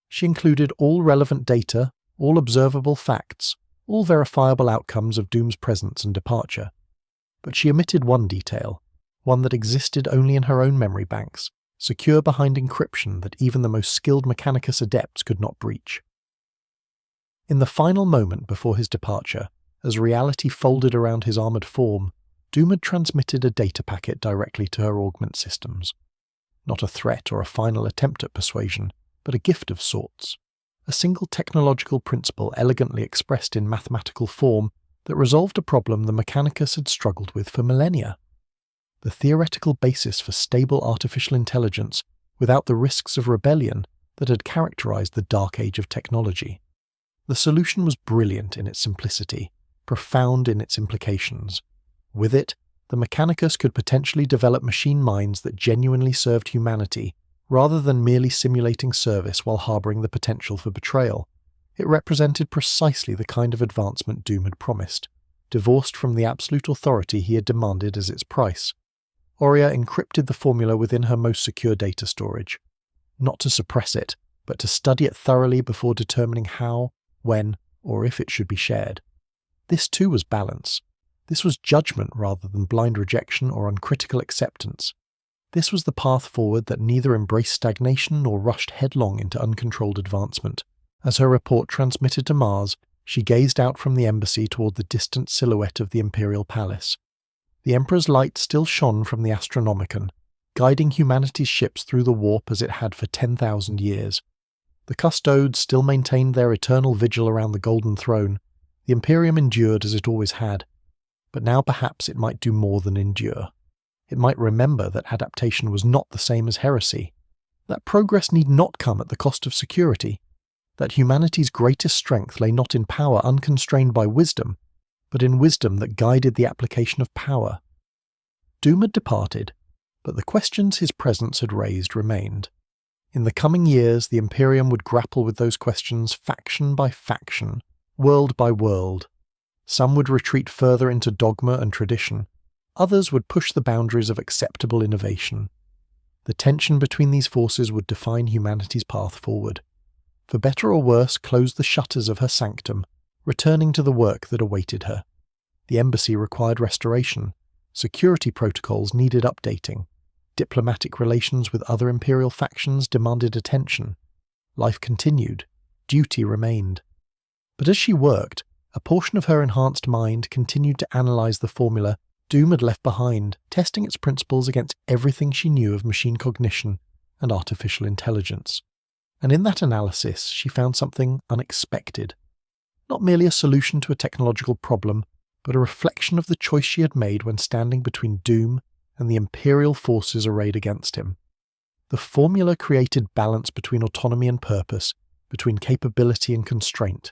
S1: She included all relevant data, all observable facts, all verifiable outcomes of Doom's presence and departure. But she omitted one detail, one that existed only in her own memory banks, secure behind encryption that even the most skilled Mechanicus adepts could not breach. In the final moment before his departure, as reality folded around his armoured form, Doom had transmitted a data packet directly to her augment systems. Not a threat or a final attempt at persuasion, but a gift of sorts. A single technological principle elegantly expressed in mathematical form that resolved a problem the Mechanicus had struggled with for millennia. the theoretical basis for stable artificial intelligence without the risks of rebellion that had characterized the dark age of technology. The solution was brilliant in its simplicity, profound in its implications. With it, the Mechanicus could potentially develop machine minds that genuinely served humanity, rather than merely simulating service while harboring the potential for betrayal. It represented precisely the kind of advancement Doom had promised, divorced from the absolute authority he had demanded as its price. Aurea encrypted the formula within her most secure data storage, not to suppress it, but to study it thoroughly before determining how, when, or if it should be shared. This too was balance. This was judgment rather than blind rejection or uncritical acceptance. This was the path forward that neither embraced stagnation nor rushed headlong into uncontrolled advancement. As her report transmitted to Mars, she gazed out from the embassy toward the distant silhouette of the Imperial Palace. The Emperor's light still shone from the Astronomicon, guiding humanity's ships through the warp as it had for 10,000 years. The Custodes still maintained their eternal vigil around the Golden Throne. The Imperium endured as it always had. But now perhaps it might do more than endure. It might remember that adaptation was not the same as heresy, that progress need not come at the cost of security, that humanity's greatest strength lay not in power unconstrained by wisdom, but in wisdom that guided the application of power. Doom had departed, but the questions his presence had raised remained. In the coming years, the Imperium would grapple with those questions faction by faction, world by world. Some would retreat further into dogma and tradition. Others would push the boundaries of acceptable innovation. The tension between these forces would define humanity's path forward. For better or worse, closed the shutters of her sanctum, returning to the work that awaited her. The embassy required restoration. Security protocols needed updating. Diplomatic relations with other imperial factions demanded attention. Life continued. Duty remained. But as she worked, a portion of her enhanced mind continued to analyze the formula Doom had left behind, testing its principles against everything she knew of machine cognition and artificial intelligence. And in that analysis, she found something unexpected. Not merely a solution to a technological problem, but a reflection of the choice she had made when standing between Doom and the imperial forces arrayed against him. The formula created balance between autonomy and purpose, between capability and constraint.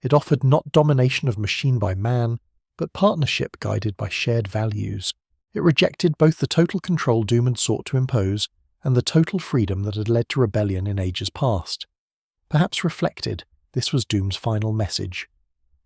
S1: It offered not domination of machine by man, but partnership guided by shared values. It rejected both the total control Doom had sought to impose and the total freedom that had led to rebellion in ages past. Perhaps reflected, this was Doom's final message.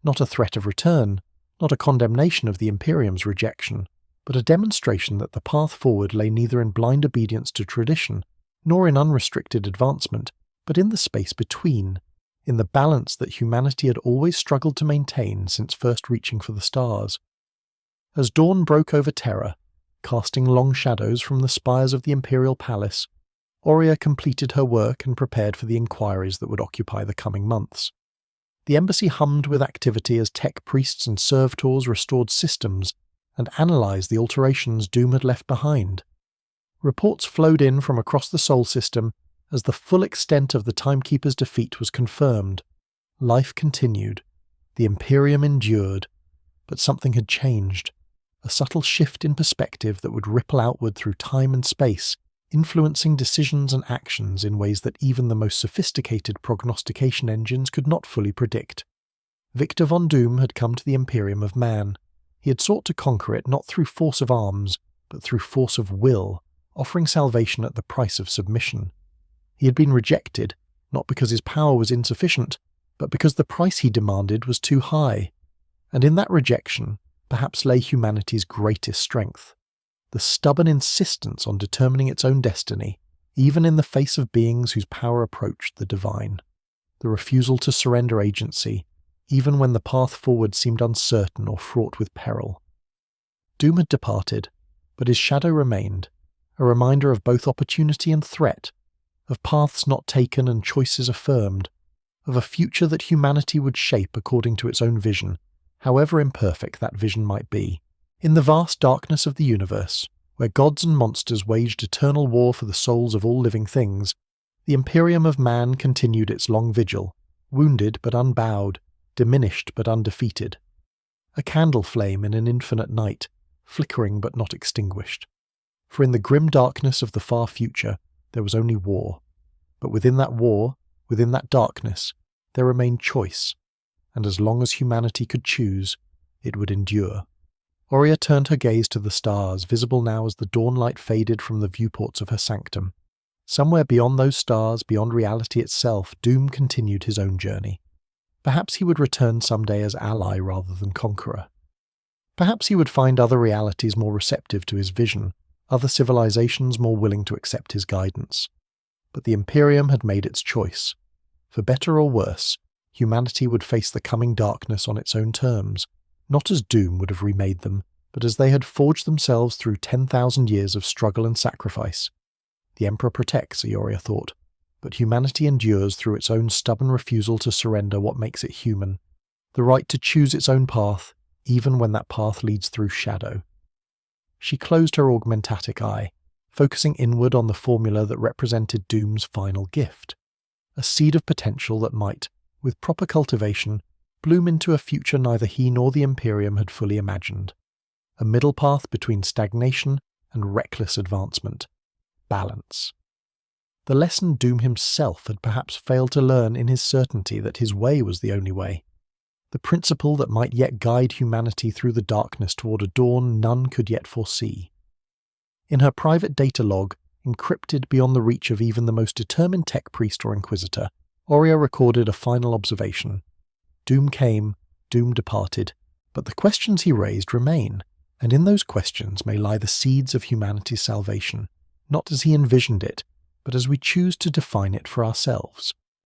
S1: Not a threat of return, not a condemnation of the Imperium's rejection, but a demonstration that the path forward lay neither in blind obedience to tradition, nor in unrestricted advancement, but in the space between, in the balance that humanity had always struggled to maintain since first reaching for the stars. As dawn broke over Terra, casting long shadows from the spires of the Imperial Palace, Aurea completed her work and prepared for the inquiries that would occupy the coming months. The embassy hummed with activity as tech priests and servitors restored systems and analysed the alterations Doom had left behind. Reports flowed in from across the Sol system as the full extent of the Timekeeper's defeat was confirmed. Life continued. The Imperium endured. But something had changed. A subtle shift in perspective that would ripple outward through time and space, influencing decisions and actions in ways that even the most sophisticated prognostication engines could not fully predict. Victor von Doom had come to the Imperium of Man. He had sought to conquer it not through force of arms, but through force of will, offering salvation at the price of submission. He had been rejected, not because his power was insufficient, but because the price he demanded was too high. And in that rejection, perhaps lay humanity's greatest strength. The stubborn insistence on determining its own destiny, even in the face of beings whose power approached the divine. The refusal to surrender agency, even when the path forward seemed uncertain or fraught with peril. Doom had departed, but his shadow remained, a reminder of both opportunity and threat, of paths not taken and choices affirmed, of a future that humanity would shape according to its own vision, however imperfect that vision might be. In the vast darkness of the universe, where gods and monsters waged eternal war for the souls of all living things, the Imperium of Man continued its long vigil, wounded but unbowed, diminished but undefeated. A candle flame in an infinite night, flickering but not extinguished. For in the grim darkness of the far future, there was only war. But within that war, within that darkness, there remained choice, and as long as humanity could choose, it would endure. Oria turned her gaze to the stars, visible now as the dawnlight faded from the viewports of her sanctum. Somewhere beyond those stars, beyond reality itself, Doom continued his own journey. Perhaps he would return someday as ally rather than conqueror. Perhaps he would find other realities more receptive to his vision, other civilizations more willing to accept his guidance. But the Imperium had made its choice. For better or worse, humanity would face the coming darkness on its own terms, not as Doom would have remade them, but as they had forged themselves through 10,000 years of struggle and sacrifice. The Emperor protects, Ioria thought, but humanity endures through its own stubborn refusal to surrender what makes it human, the right to choose its own path, even when that path leads through shadow. She closed her augmentatic eye, focusing inward on the formula that represented Doom's final gift, a seed of potential that might, with proper cultivation, bloom into a future neither he nor the Imperium had fully imagined, a middle path between stagnation and reckless advancement. Balance. The lesson Doom himself had perhaps failed to learn in his certainty that his way was the only way, the principle that might yet guide humanity through the darkness toward a dawn none could yet foresee. In her private data log, encrypted beyond the reach of even the most determined tech priest or inquisitor, Oria recorded a final observation. Doom came, Doom departed, but the questions he raised remain, and in those questions may lie the seeds of humanity's salvation, not as he envisioned it, but as we choose to define it for ourselves.